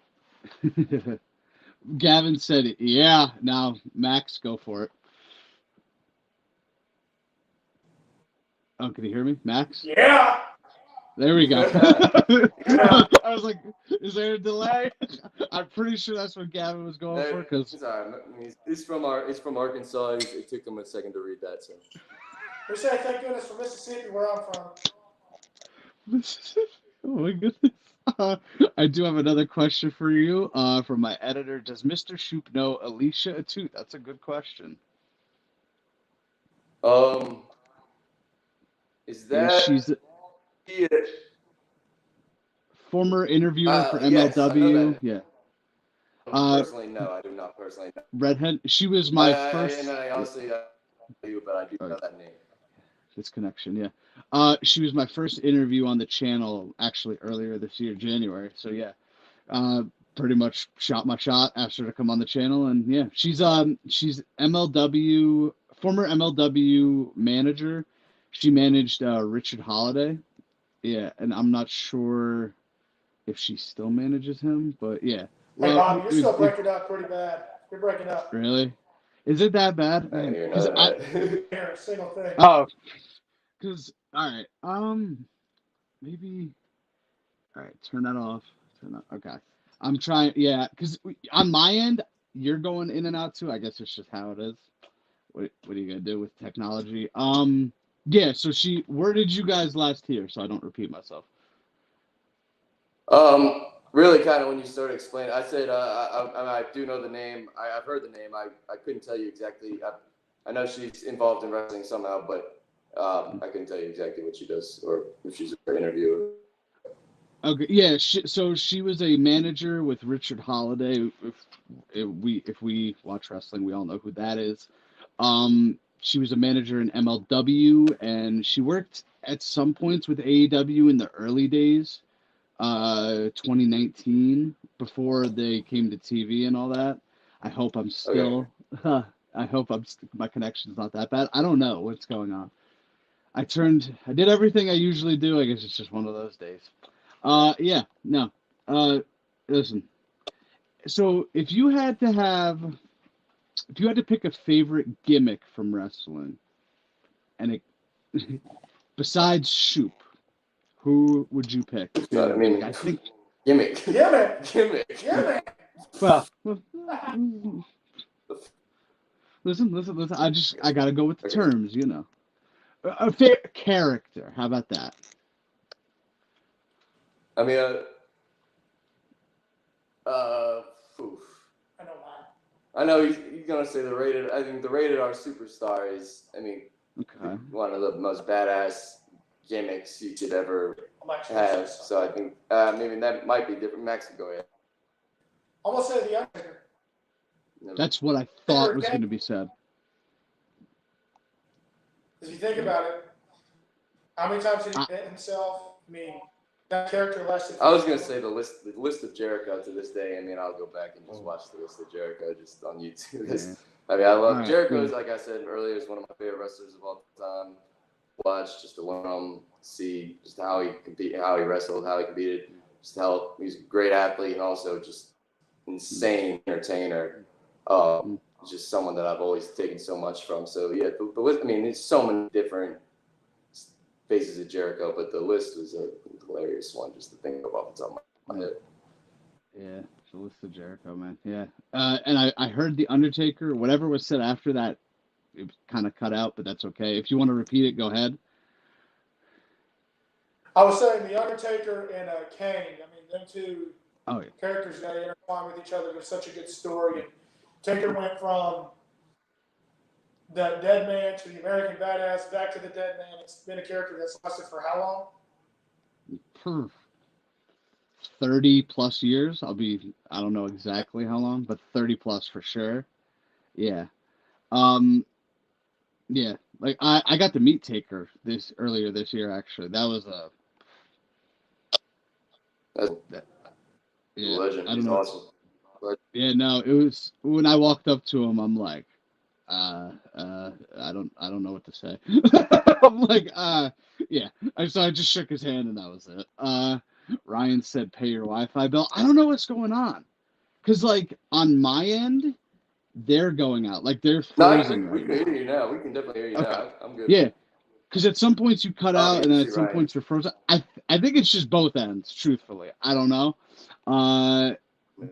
Gavin said it. Yeah, now Max, go for it. Oh, can you hear me, Max? Yeah, There we go. yeah. I was like, is there a delay? I'm pretty sure that's what Gavin was going for because it's all right. I mean, he's from Arkansas. It took him a second to read that. So, We say thank goodness for Mississippi, where I'm from. oh my goodness. I do have another question for you from my editor. Does Mr. Shoop know Alicia Atut? That's a good question. um, is Yeah, that she's a yeah, former interviewer for yes, I know MLW. that. Yeah. Uh, Personally, no, I do not personally know. redhead. She was my And first. I honestly do, but I do Oh, know that name. this connection, yeah. She was my first interview on the channel actually earlier this year, January. So yeah, uh, pretty much shot my shot, asked her to come on the channel, and yeah, she's MLW former MLW manager. She managed Richard Holiday, yeah, and I'm not sure if she still manages him, but yeah. Hey, Well, Bobby, you're still breaking up pretty bad. You're breaking up. really, is it that bad, I man? didn't even Because know that. Here, a single thing. because all right, maybe. All right, turn that off. Turn that. Okay, I'm trying. Yeah, because on my end, you're going in and out too. I guess it's just how it is. What are you gonna do with technology? Yeah. So where did you guys last hear? So I don't repeat myself. Really, kind of when you started explaining, I said I do know the name. I've heard the name. I couldn't tell you exactly. I know she's involved in wrestling somehow, but I couldn't tell you exactly what she does or if she's an interviewer. Okay. Yeah. So she was a manager with Richard Holiday. If we watch wrestling, we all know who that is. She was a manager in MLW, and she worked at some points with AEW in the early days, 2019, before they came to TV and all that. I hope I'm Okay. still. I hope my connection's not that bad. I don't know what's going on. I did everything I usually do. I guess it's just one of those days. Yeah, no. Uh, listen. So if you had to pick a favorite gimmick from wrestling, and it besides Shoop, who would you pick? I Like mean, I think. gimmick, Gimmick. gimmick. Gimmick. Well, listen. I gotta go with the Okay. terms, you know. A fair character. How about that? I mean, oof. I know mine. I know he's gonna say the rated. I think the rated R superstar is. I mean, Okay. one of the most badass gimmicks you could ever I'm actually have. So I think maybe that might be different. Max can go ahead. I'm gonna say the Undertaker. That's what I thought was going to be said. If you think about it, how many times did he hit himself? I mean, that character lasted. I was gonna say the list of Jericho to this day. I mean, I'll go back and just watch the list of Jericho just on YouTube. Yeah. I mean, I love Right, Jericho's. yeah. Like I said earlier, is one of my favorite wrestlers of all time. Watch just to learn him, see just how he wrestled, how he competed, just how he's a great athlete and also just insane entertainer. Just someone that I've always taken so much from. So yeah, the list. I mean, there's so many different faces of Jericho, but the list was a hilarious one just to think of off the top of my head. Yeah, the list of Jericho, man. Yeah. And I heard The Undertaker. Whatever was said after that, it kind of cut out, but that's okay. If you want to repeat it, go ahead. I was saying the Undertaker and Kane. I mean, them two Oh, yeah. characters got to intertwine with each other. There's such a good story. And Taker went from the dead man to the American badass, back to the dead man. It's been a character that's lasted for how long? 30 plus years. I don't know exactly how long, but 30 plus for sure. Yeah. Yeah. Like I got to meet Taker earlier this year. Actually, that was That's that, he's a yeah. legend. I don't He's know. awesome. Yeah, no, it was when I walked up to him. I'm like, I don't know what to say. I'm like, yeah. So I just shook his hand and that was it. Ryan said, pay your Wi-Fi bill. I don't know what's going on, cause like on my end, they're going out, like they're No, frozen we right can hear now. you now. We can definitely hear you Okay, now. I'm good. yeah, because at some points you cut Oh, out good and to then see at some Ryan. points you're frozen. I think it's just both ends. Truthfully, I don't know. Uh,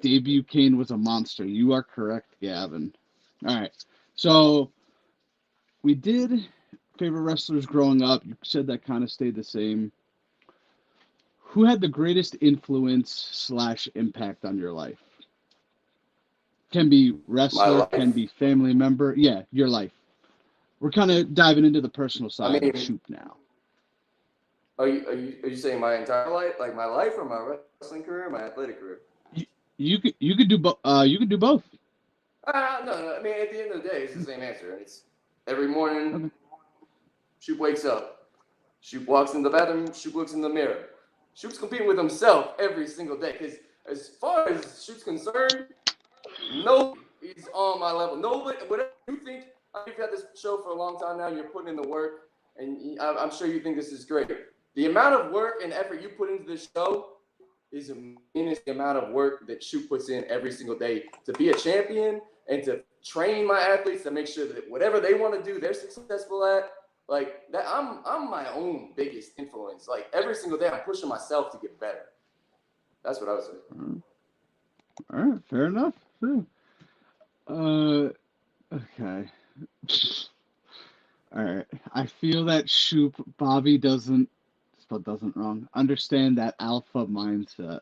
Debut Kane was a monster. You are correct, Gavin. All right, so we did favorite wrestlers growing up. You said that kind of stayed the same. Who had the greatest influence / impact on your life? Can be My wrestler, can life. be family member. Yeah, your life. We're kind of diving into the personal I side of mean, Shoop now. are you saying my entire life, like my life, or my wrestling career, my athletic career? You, you could do you could do both. No. I mean, at the end of the day, it's the same answer. It's every morning. Okay. Shoop wakes up. Shoop walks in the bathroom. Shoop looks in the mirror. Shoop's competing with himself every single day. Because as far as Shoop's concerned, nobody is on my level. Nobody, whatever you think, you've had this show for a long time now. You're putting in the work, and I'm sure you think this is great. The amount of work and effort you put into this show is the amount of work that Shoop puts in every single day to be a champion and to train my athletes to make sure that whatever they want to do, they're successful at. Like that, I'm my own biggest influence. Like every single day, I'm pushing myself to get better. That's what I would say. All right, fair enough. Sure. Okay. All right. I feel that Shoop Bobby doesn't spelled doesn't wrong. Understand that alpha mindset.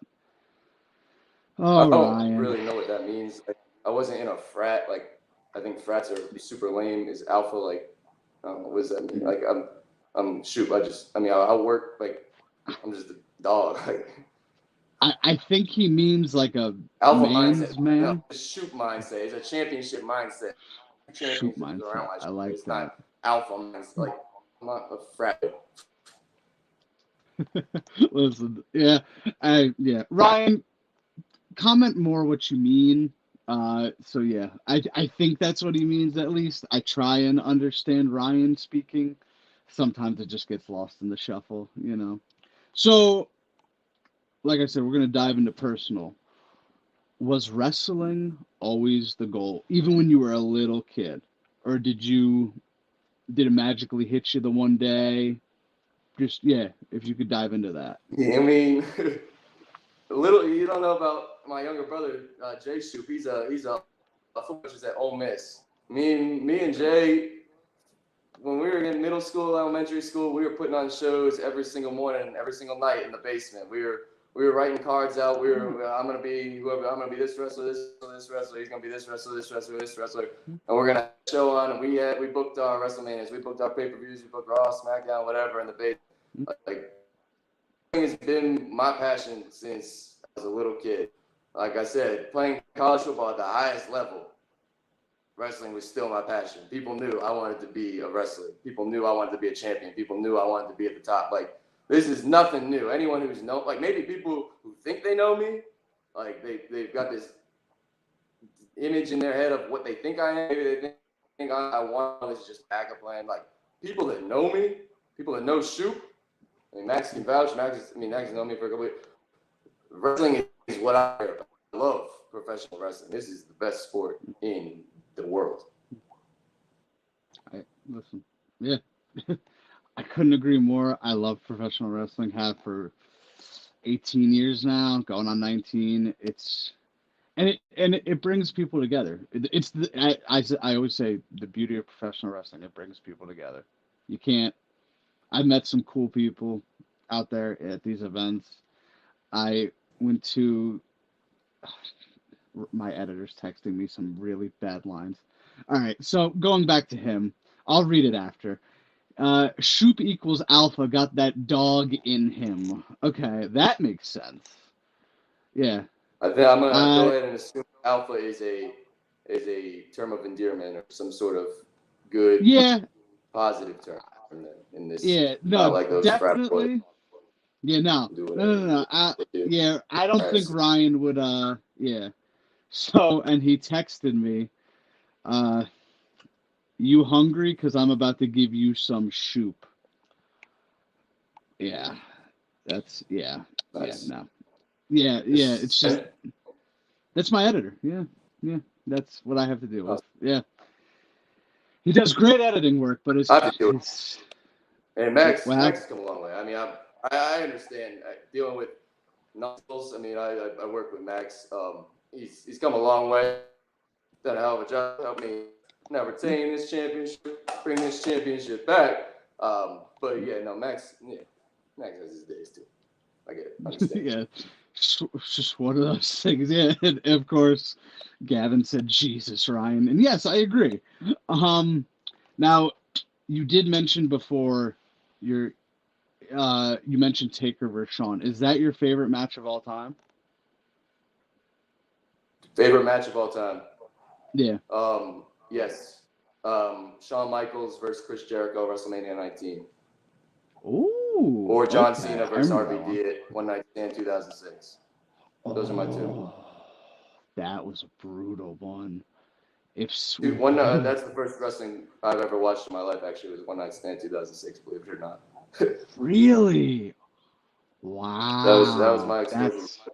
I Oh, don't Ryan. really know what that means. I wasn't in a frat. Like I think frats are super lame. Is alpha like? I don't know, what does that mean? Like I'm Shoop. I mean, I work like I'm just a dog. I think he means like a Alpha mindset. man's No, man. it's Shoop mindset. It's a championship mindset. Shoop Championships around mindset. my I shoulder. like It's that. not alpha mindset. Like I'm not a frat. Listen, yeah, yeah. Ryan, comment more what you mean. So yeah, I think that's what he means at least. I try and understand Ryan speaking. Sometimes it just gets lost in the shuffle, you know. So, like I said, we're gonna dive into personal. Was wrestling always the goal, even when you were a little kid, or did it magically hit you the one day? Just yeah, if you could dive into that. Yeah, I mean, a little. You don't know about my younger brother, Jay Shoop. He's a football coach at Ole Miss. Me and Jay, when we were in middle school, elementary school, we were putting on shows every single morning, every single night in the basement. We were writing cards out. I'm gonna be whoever. I'm gonna be this wrestler, this wrestler. He's gonna be this wrestler, this wrestler, this wrestler, and we're gonna have a show on. And we booked our WrestleManias, we booked our pay-per-views, we booked Raw, SmackDown, whatever in the basement. Like has been my passion since I was a little kid. Like I said, playing college football at the highest level, wrestling was still my passion. People knew I wanted to be a wrestler. People knew I wanted to be a champion. People knew I wanted to be at the top. Like this is nothing new. Anyone who's like maybe people who think they know me, like they've got this image in their head of what they think I am. Maybe they think I want this is just backup plan. Like people that know me, people that know Shoop. I mean, Max can vouch. Max has known me for a couple years. Wrestling is what I love. Professional wrestling. This is the best sport in the world. Listen, yeah, I couldn't agree more. I love professional wrestling. Have for 18 years now, going on 19. It brings people together. It's I always say the beauty of professional wrestling. It brings people together. You can't. I've met some cool people out there at these events. I went to my editor's texting me some really bad lines. All right, so going back to him, I'll read it after. Shoop equals alpha got that dog in him. Okay, that makes sense. Yeah. I think I'm gonna go ahead and assume alpha is a term of endearment or some sort of good. Yeah, positive term in this. Yeah, Not no, like those frat boys definitely. Yeah, no, do no, no, no. whatever they do. Yeah, I don't think Embarrassing. Ryan would. Yeah. So, and he texted me, "You hungry? Because I'm about to give you some Shoop." Yeah, yeah, Nice. no, yeah. It's just And, that's my editor. Yeah, that's what I have to deal oh, with. Yeah, he does great editing work, but I have to do it. it's And Max wow. has come a long way. I mean, I understand dealing with knuckles. I mean, I work with Max. He's come a long way. Done a hell of a job. Helped me now retain this championship, bring this championship back. But yeah, no, Max has his days too. I get it. I understand. Yeah, it's just one of those things. Yeah, and of course, Gavin said, "Jesus, Ryan," and yes, I agree. Now you did mention before your you mentioned Taker versus Shawn. Is that your favorite match of all time? Favorite match of all time? Yeah. Yes. Shawn Michaels versus Chris Jericho, WrestleMania 19. Ooh. Or John Okay. Cena versus RVD at One Night Stand 2006. Those are my two. That was a brutal one. If Dude, that's the first wrestling I've ever watched in my life. Actually, was One Night Stand 2006. Believe it or not. Really? Wow. That was my exposure.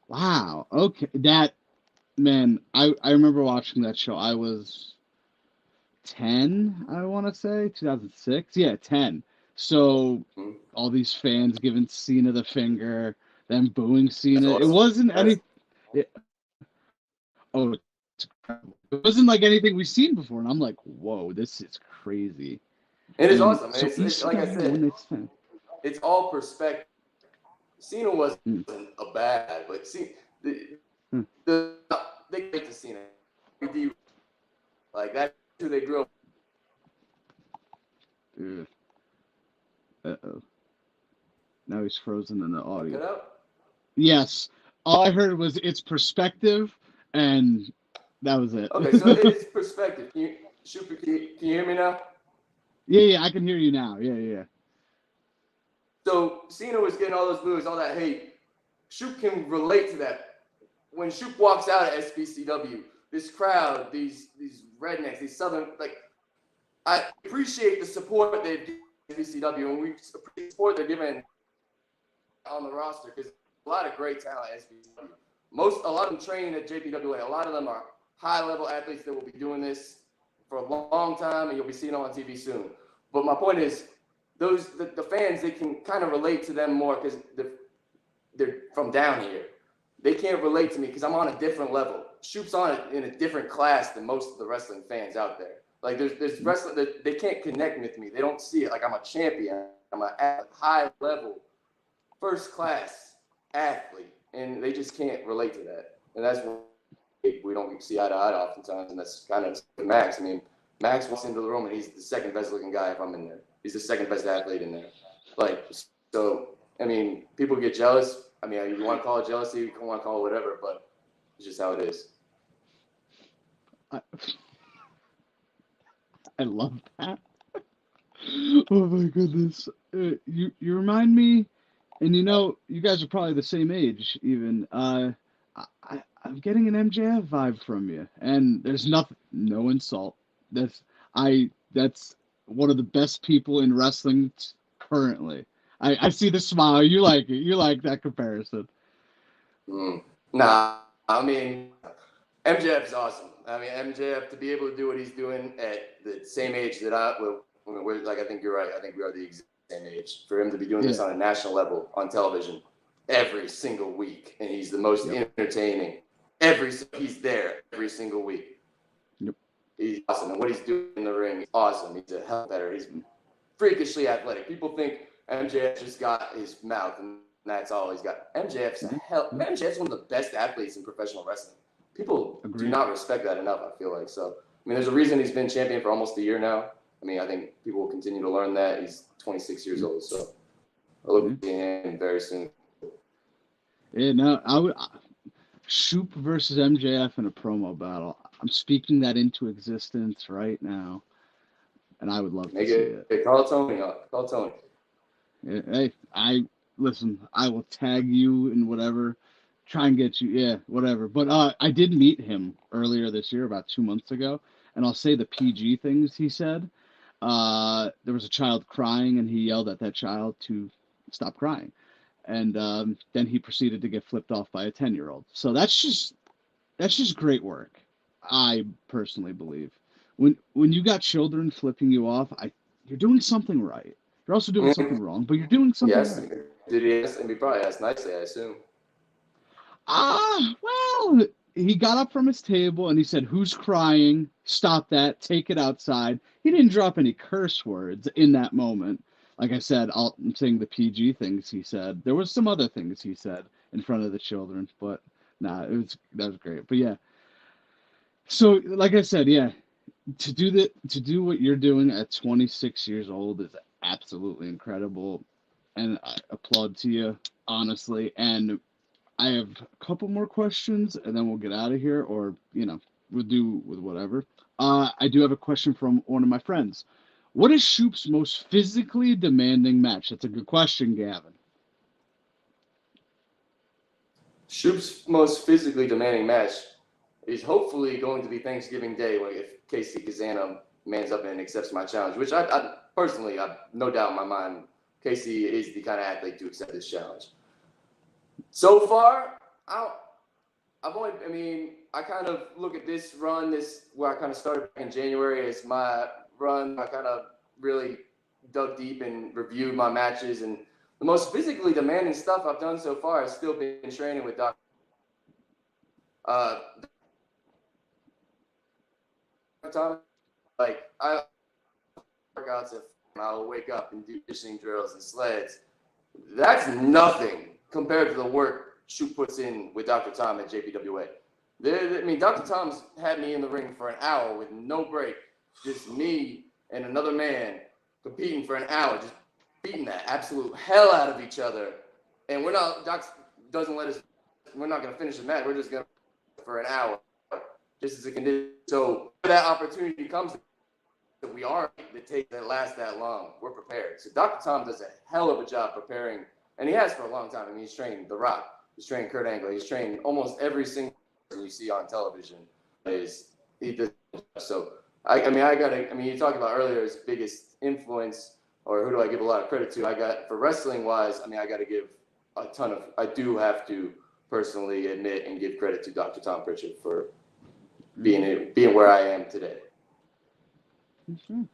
Wow. Okay. Man, I remember watching that show. I was 10, I want to say, 2006. Yeah, 10. So all these fans giving Cena the finger, then booing Cena. Awesome. It wasn't any. Oh, it wasn't like anything we've seen before, and I'm like, whoa, this is crazy. It is awesome. So It's like I said, it's all perspective. Cena wasn't a bad, but see, they get to Cena. Like that's who they grew up. Uh-oh. Now he's frozen in the audio. Cut out? Yes. All I heard was it's perspective, and that was it. Okay, so it's perspective. Can you hear me now? Yeah, I can hear you now. Yeah. So Cena was getting all those boos, all that hate. Shoop can relate to that. When Shoop walks out at SBCW, this crowd, these rednecks, these southern, like, I appreciate the support they've given SBCW, and we appreciate the support they're giving on the roster because a lot of great talent at SBCW. A lot of them training at JPWA. A lot of them are high-level athletes that will be doing this for a long time, and you'll be seeing them on TV soon. But my point is, the fans, they can kind of relate to them more because they're from down here. They can't relate to me because I'm on a different level. Shoop's on it in a different class than most of the wrestling fans out there. Like there's wrestling that they can't connect with me. They don't see it like I'm a champion. I'm a high level, first class athlete, and they just can't relate to that. And that's what we don't see eye to eye oftentimes. And that's kind of Max. I mean, Max walks into the room and he's the second best looking guy if I'm in there. He's the second best athlete in there. Like, so, I mean, people get jealous. I mean, you want to call it jealousy, you want to call it whatever, but it's just how it is. I love that. Oh my goodness. You remind me, and you guys are probably the same age even. I'm getting an MJF vibe from you, and there's no insult. That's one of the best people in wrestling currently. I see the smile. You like it. You like that comparison. Nah, I mean, MJF's awesome. I mean, MJF, to be able to do what he's doing at the same age that I think you're right. I think we are the exact same age. For him to be doing this on a national level on television every single week, and he's the most entertaining. He's there every single week. Yep. He's awesome, and what he's doing in the ring is awesome. He's a hell better. He's freakishly athletic. People think MJF just got his mouth and that's all he's got. MJF's one of the best athletes in professional wrestling. People do not respect that enough, I feel like. So, I mean, there's a reason he's been champion for almost a year now. I mean, I think people will continue to learn that. He's 26 years old, so I look to him very soon. Yeah, no, Shoop versus MJF in a promo battle. I'm speaking that into existence right now. and I would love to Make see it. it. Call Tony up. Call Tony. Hey, listen. I will tag you in whatever. Try and get you, yeah, whatever. But I did meet him earlier this year, about 2 months ago, and I'll say the PG things he said. There was a child crying, and he yelled at that child to stop crying, and then he proceeded to get flipped off by a 10-year-old. So that's just great work. I personally believe when you got children flipping you off, you're doing something right. You're also doing something wrong, but you're doing something Yes. right. Did he ask? And he probably asked nicely, I assume. Well, he got up from his table and he said, "Who's crying? Stop that. Take it outside." He didn't drop any curse words in that moment. Like I said, I'm saying the PG things he said. There was some other things he said in front of the children, but nah, that was great. But yeah, so like I said, yeah, to do what you're doing at 26 years old is absolutely incredible, and I applaud to you, honestly. And I have a couple more questions, and then we'll get out of here, or we'll do with whatever. I do have a question from one of my friends. What is Shoop's most physically demanding match? That's a good question, Gavin. Shoop's most physically demanding match is hopefully going to be Thanksgiving Day, if Casey Kazana mans up and accepts my challenge, which I personally, I no doubt in my mind, Casey is the kind of athlete to accept this challenge. So far, I kind of look at this run, where I kind of started back in January as my run. I kind of really dug deep and reviewed my matches, and the most physically demanding stuff I've done so far has still been training with Dr. Tom. Like, I workouts and I'll wake up and do fishing drills and sleds. That's nothing compared to the work Shoop puts in with Dr. Tom at JPWA. Dr. Tom's had me in the ring for an hour with no break, just me and another man competing for an hour, just beating the absolute hell out of each other. And Doc doesn't let us, we're not going to finish the match. We're just going to for an hour, just as a condition. So if that opportunity comes, that we are that lasts that long, we're prepared. So Dr. Tom does a hell of a job preparing, and he has for a long time. He's trained The Rock, he's trained Kurt Angle, he's trained almost every single person you see on television. He does. So you talked about earlier his biggest influence, or who do I give a lot of credit to? For wrestling wise, I got to give I do have to personally admit and give credit to Dr. Tom Pritchard for being where I am today. Sure.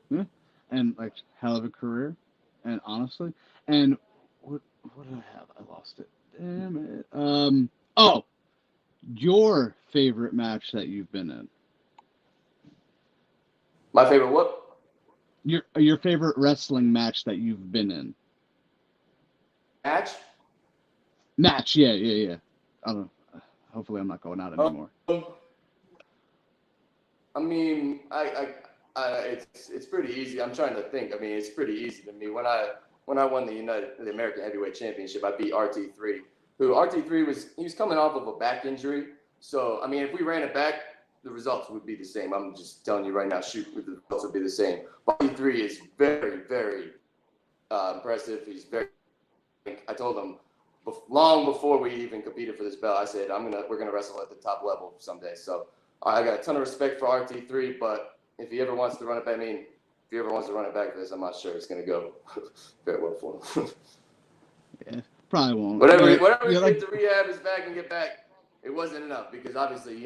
Yeah. And hell of a career, and honestly, and what did I have? I lost it. Damn it. Your favorite match that you've been in? My favorite what? Your favorite wrestling match that you've been in? Match, yeah. I don't know. Hopefully I'm not going out anymore. It's pretty easy. I'm trying to think. It's pretty easy to me. When I won the American Heavyweight Championship, I beat RT3, who was coming off of a back injury. So, if we ran it back, the results would be the same. I'm just telling you right now, the results would be the same. But RT3 is very, very impressive. He's I told him long before we even competed for this belt, I said, we're gonna wrestle at the top level someday. So I got a ton of respect for RT3, but if he ever wants to run it back for this, I'm not sure it's gonna go very well for him. Yeah, probably won't. Whatever he get to rehab his back and get back, it wasn't enough because obviously,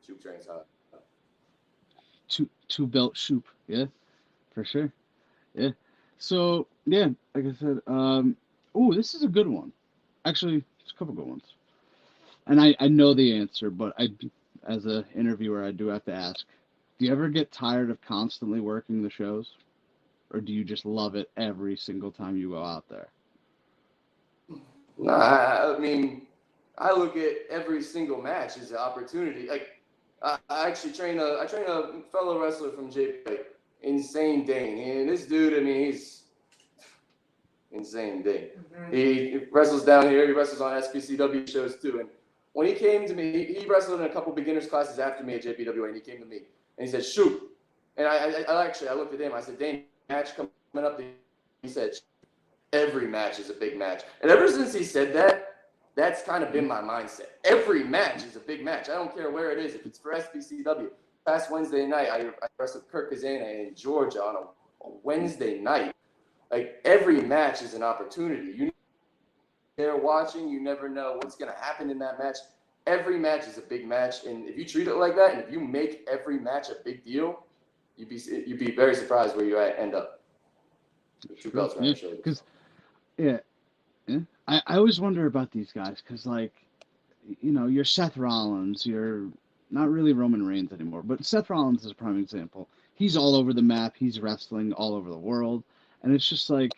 Shoop trains hard. Two belt Shoop, yeah, for sure. Yeah. So yeah, like I said, this is a good one. Actually, it's a couple good ones. And I know the answer, but as an interviewer, I do have to ask: do you ever get tired of constantly working the shows, or do you just love it every single time you go out there? Nah, I look at every single match as an opportunity. I actually train a fellow wrestler from JPA, Insane Dane, and this dude, he's Insane Dane. Mm-hmm. He wrestles down here. He wrestles on SPCW shows too. And when he came to me, he wrestled in a couple beginners classes after me at JPWA, and he came to me and he said, "Shoop, And I looked at him. I said, Dane, match coming up. He said, every match is a big match. And ever since he said that, that's kind of been my mindset. Every match is a big match. I don't care where it is. If it's for SBCW, past Wednesday night, I wrestled Kirk Kazana in Georgia on a Wednesday night. Like, every match is an opportunity. You there watching, you never know what's going to happen in that match. Every match is a big match, and if you treat it like that, and if you make every match a big deal, you'd be very surprised where you end up. Two belts around your shoulders. Because, yeah. I always wonder about these guys because, like, you know, you're Seth Rollins, you're not really Roman Reigns anymore, but Seth Rollins is a prime example. He's all over the map. He's wrestling all over the world, and it's just like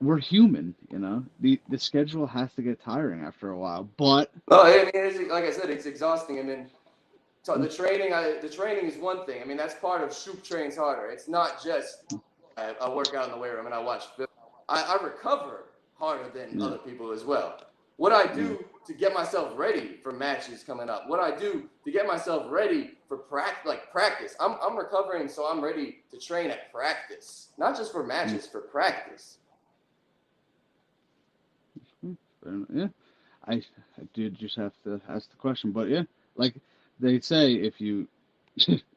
we're human, you know. The schedule has to get tiring after a while, but no, I mean, like I said, it's exhausting. I mean, so the training is one thing. I mean, that's part of Shoop trains harder. It's not just I work out in the weight room and I watch film. I recover harder than other people as well. What I do to get myself ready for matches coming up, what I do to get myself ready for practice. I'm recovering, so I'm ready to train at practice, not just for matches, for practice. Yeah, I did just have to ask the question, but yeah, like they say, if you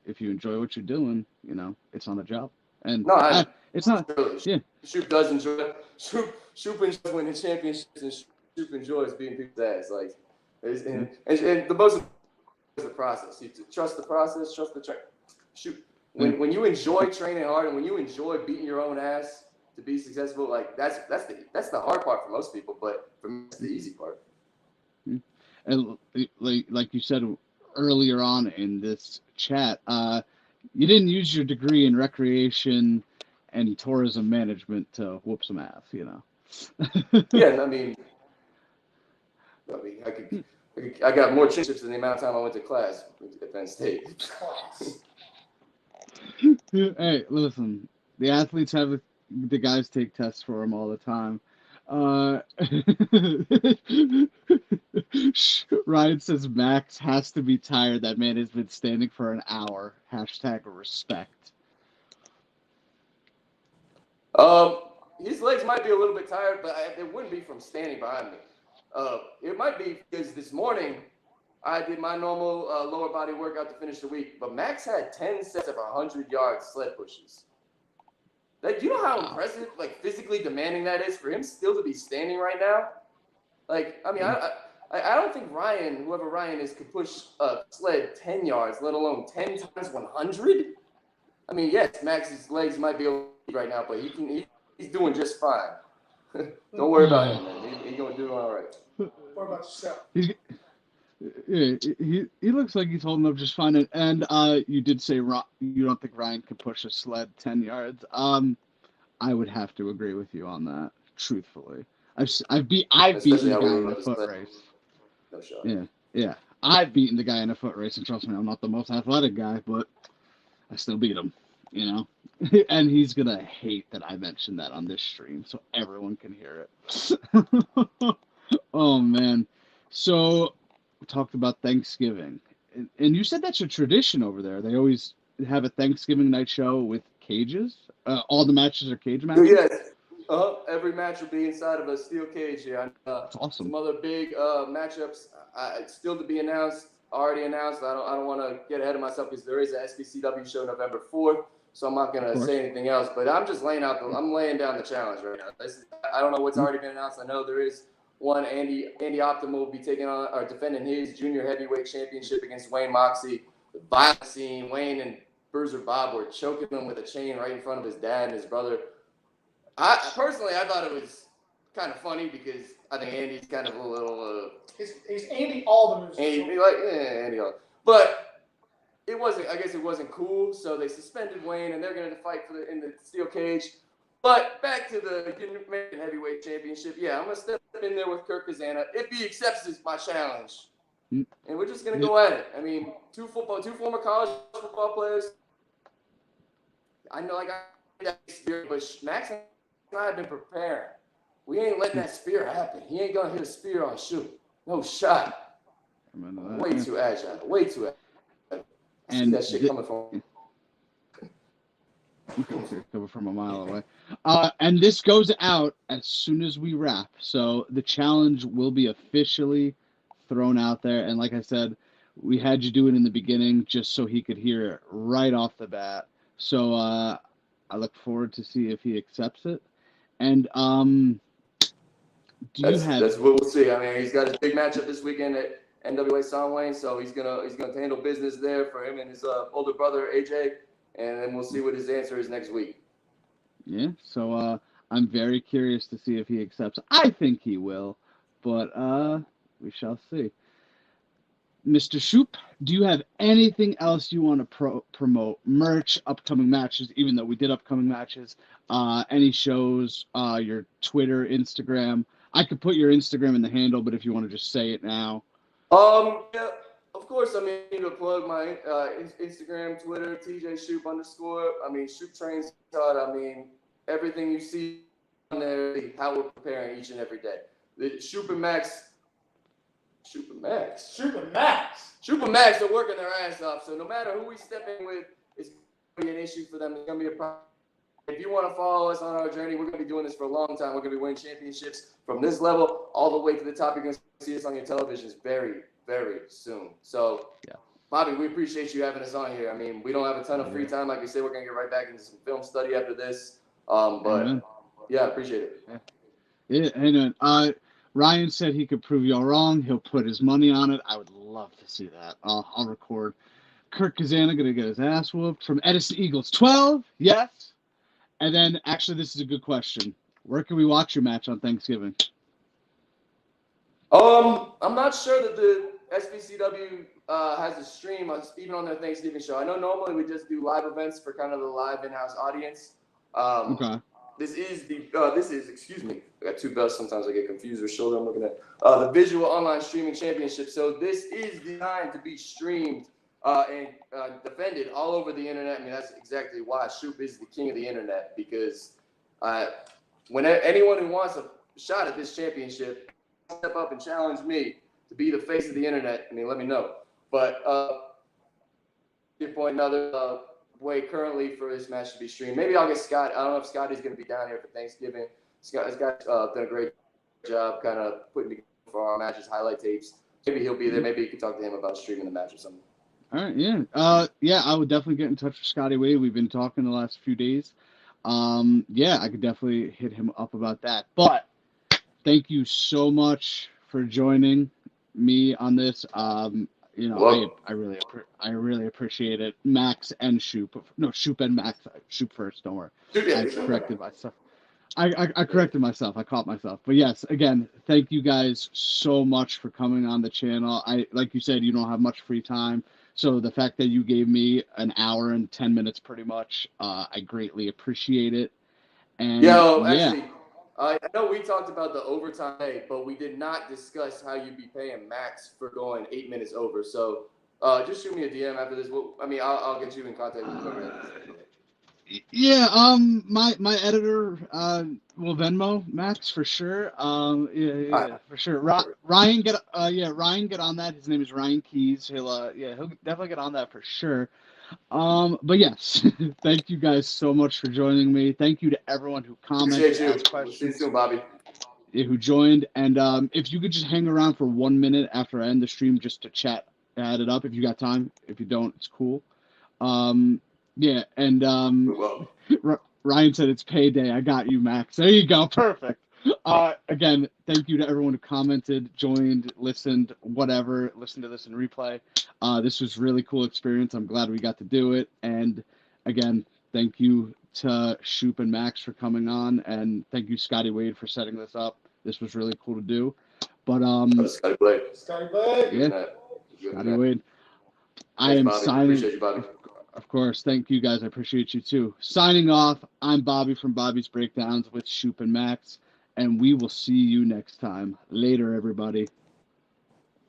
enjoy what you're doing, you know, it's on the job, and it's not. Yeah, Shoop does enjoy it. Shoop enjoys winning championships, and Shoop enjoys beating people's ass. Like, and the most is the process. You trust the process, trust the train. Shoop. When you enjoy training hard and when you enjoy beating your own ass to be successful, like that's the hard part for most people, but for me, it's the easy part. And like you said earlier on in this chat, you didn't use your degree in recreation and tourism management to whoop some ass, you know. Yeah, I mean, I got more championships than the amount of time I went to class at Penn State. Hey, listen, the athletes have the guys take tests for them all the time. Ryan says Max has to be tired. That man has been standing for an hour. #respect. His legs might be a little bit tired, but it wouldn't be from standing behind me. It might be because this morning I did my normal lower body workout to finish the week, but Max had 10 sets of 100-yard sled pushes. Like, you know how impressive, like, physically demanding that is for him still to be standing right now? Like, I mean, I don't think Ryan, whoever Ryan is, could push a sled 10 yards, let alone 10 times 100. I mean, yes, Max's legs might be a right now, but he's doing just fine. Don't worry about him, man. He's going to do all right. What about yourself? He looks like he's holding up just fine. And you did say you don't think Ryan could push a sled 10 yards. I would have to agree with you on that, truthfully. I've beaten the guy in a foot race. No shot. Yeah. I've beaten the guy in a foot race, and trust me, I'm not the most athletic guy, but I still beat him, you know? And he's going to hate that I mentioned that on this stream, so everyone can hear it. Oh, man. So, we talked about Thanksgiving. And you said that's a tradition over there. They always have a Thanksgiving night show with cages. All the matches are cage matches? Yes. Every match will be inside of a steel cage here. That's awesome. Some other big matchups still to be announced, already announced. I don't want to get ahead of myself because there is an SBCW show November 4th, so I'm not going to say anything else. But I'm just laying down the challenge right now. I don't know what's already been announced. I know there is one. Andy Optima will be taking on or defending his junior heavyweight championship against Wayne Moxley. The violent scene, Wayne and Bruiser Bob were choking him with a chain right in front of his dad and his brother. I thought it was kind of funny because I think Andy's kind of a little. He's Andy Alderman. Andy Alderman. But it wasn't. I guess it wasn't cool. So they suspended Wayne, and they're going to fight in the steel cage. But back to the American Heavyweight Championship. Yeah, I'm going to step in there with Kirk Kazana if he accepts my challenge, and we're just going to go at it. I mean, two former college football players. I know, that spirit, but Max and I have been preparing. We ain't letting that spear happen. He ain't gonna hit a spear on Shoop. No shot. Way too agile. Way too agile. I see that shit coming from. Coming from a mile away. And this goes out as soon as we wrap. So the challenge will be officially thrown out there. And like I said, we had you do it in the beginning just so he could hear it right off the bat. So I look forward to see if he accepts it. And That's what we'll see. I mean, he's got his big matchup this weekend at NWA Soundwayne, so he's gonna handle business there for him and his older brother AJ, and then we'll see what his answer is next week. Yeah, so I'm very curious to see if he accepts. I think he will, but we shall see. Mr. Shoop, do you have anything else you want to promote? Merch, upcoming matches, even though we did upcoming matches, any shows, your Twitter, Instagram. I could put your Instagram in the handle, but if you want to just say it now. Yeah, of course. I mean, to plug my Instagram, Twitter, TJ_Shoop_. I mean, Shoop trains hard. I mean, everything you see on there, how we're preparing each and every day. The Shoop and Max are working their ass off. So no matter who we step in with, it's going to be an issue for them. It's going to be a problem. If you want to follow us on our journey, we're going to be doing this for a long time. We're going to be winning championships from this level all the way to the top. You're going to see us on your televisions very, very soon. So, yeah, Bobby, we appreciate you having us on here. I mean, we don't have a ton of free time. Like we said, we're going to get right back into some film study after this. But, yeah, appreciate it. Yeah, and Ryan said he could prove y'all wrong. He'll put his money on it. I would love to see that. I'll record. Kurt Kazana going to get his ass whooped from Edison Eagles 12. Yes. And then, actually, this is a good question. Where can we watch your match on Thanksgiving? I'm not sure that the SBCW has a stream even on their Thanksgiving show. I know normally we just do live events for kind of the live in-house audience. Okay. This is, excuse me, I got two belts. Sometimes I get confused with shoulder I'm looking at. The Visual Online Streaming Championship. So this is designed to be streamed and defended all over the internet. I mean, that's exactly why Shoop is the king of the internet, because when anyone who wants a shot at this championship, step up and challenge me to be the face of the internet, I mean, let me know. But your point, another way currently for this match to be streamed. Maybe I'll get Scott. I don't know if Scotty's going to be down here for Thanksgiving. Scott's done a great job kind of putting together for our matches, highlight tapes. Maybe he'll be there. Maybe you can talk to him about streaming the match or something. All right, yeah. Yeah, I would definitely get in touch with Scotty Wade. We've been talking the last few days. Yeah, I could definitely hit him up about that. But thank you so much for joining me on this. You know, I really appreciate it. Max and Shoop. No, Shoop and Max. Shoop first, don't worry. I corrected myself. I corrected myself. I caught myself. But yes, again, thank you guys so much for coming on the channel. Like you said, you don't have much free time. So the fact that you gave me an hour and 10 minutes pretty much, I greatly appreciate it. And actually, I know we talked about the overtime pay, but we did not discuss how you'd be paying Max for going 8 minutes over. So just shoot me a DM after this. I'll get you in contact with whoever. Yeah, my editor will Venmo Max for sure. For sure. Ryan get on that. His name is Ryan Keys. He'll definitely get on that for sure. But yes, thank you guys so much for joining me. Thank you to everyone who commented, asked questions. See you soon, Bobby. Who joined, and if you could just hang around for 1 minute after I end the stream just to add it up if you got time. If you don't, it's cool. Yeah, and Ryan said it's payday. I got you, Max. There you go. Perfect. Again, thank you to everyone who commented, joined, listened, whatever. Listened to this in replay. This was a really cool experience. I'm glad we got to do it. And again, thank you to Shoop and Max for coming on, and thank you, Scotty Wade, for setting this up. This was really cool to do. But Scotty Wade. Yeah, Scotty Wade. I am signing. Appreciate you, Bobby. Of course. Thank you, guys. I appreciate you, too. Signing off, I'm Bobby from Bobby's Breakdowns with Shoop and Max, and we will see you next time. Later, everybody.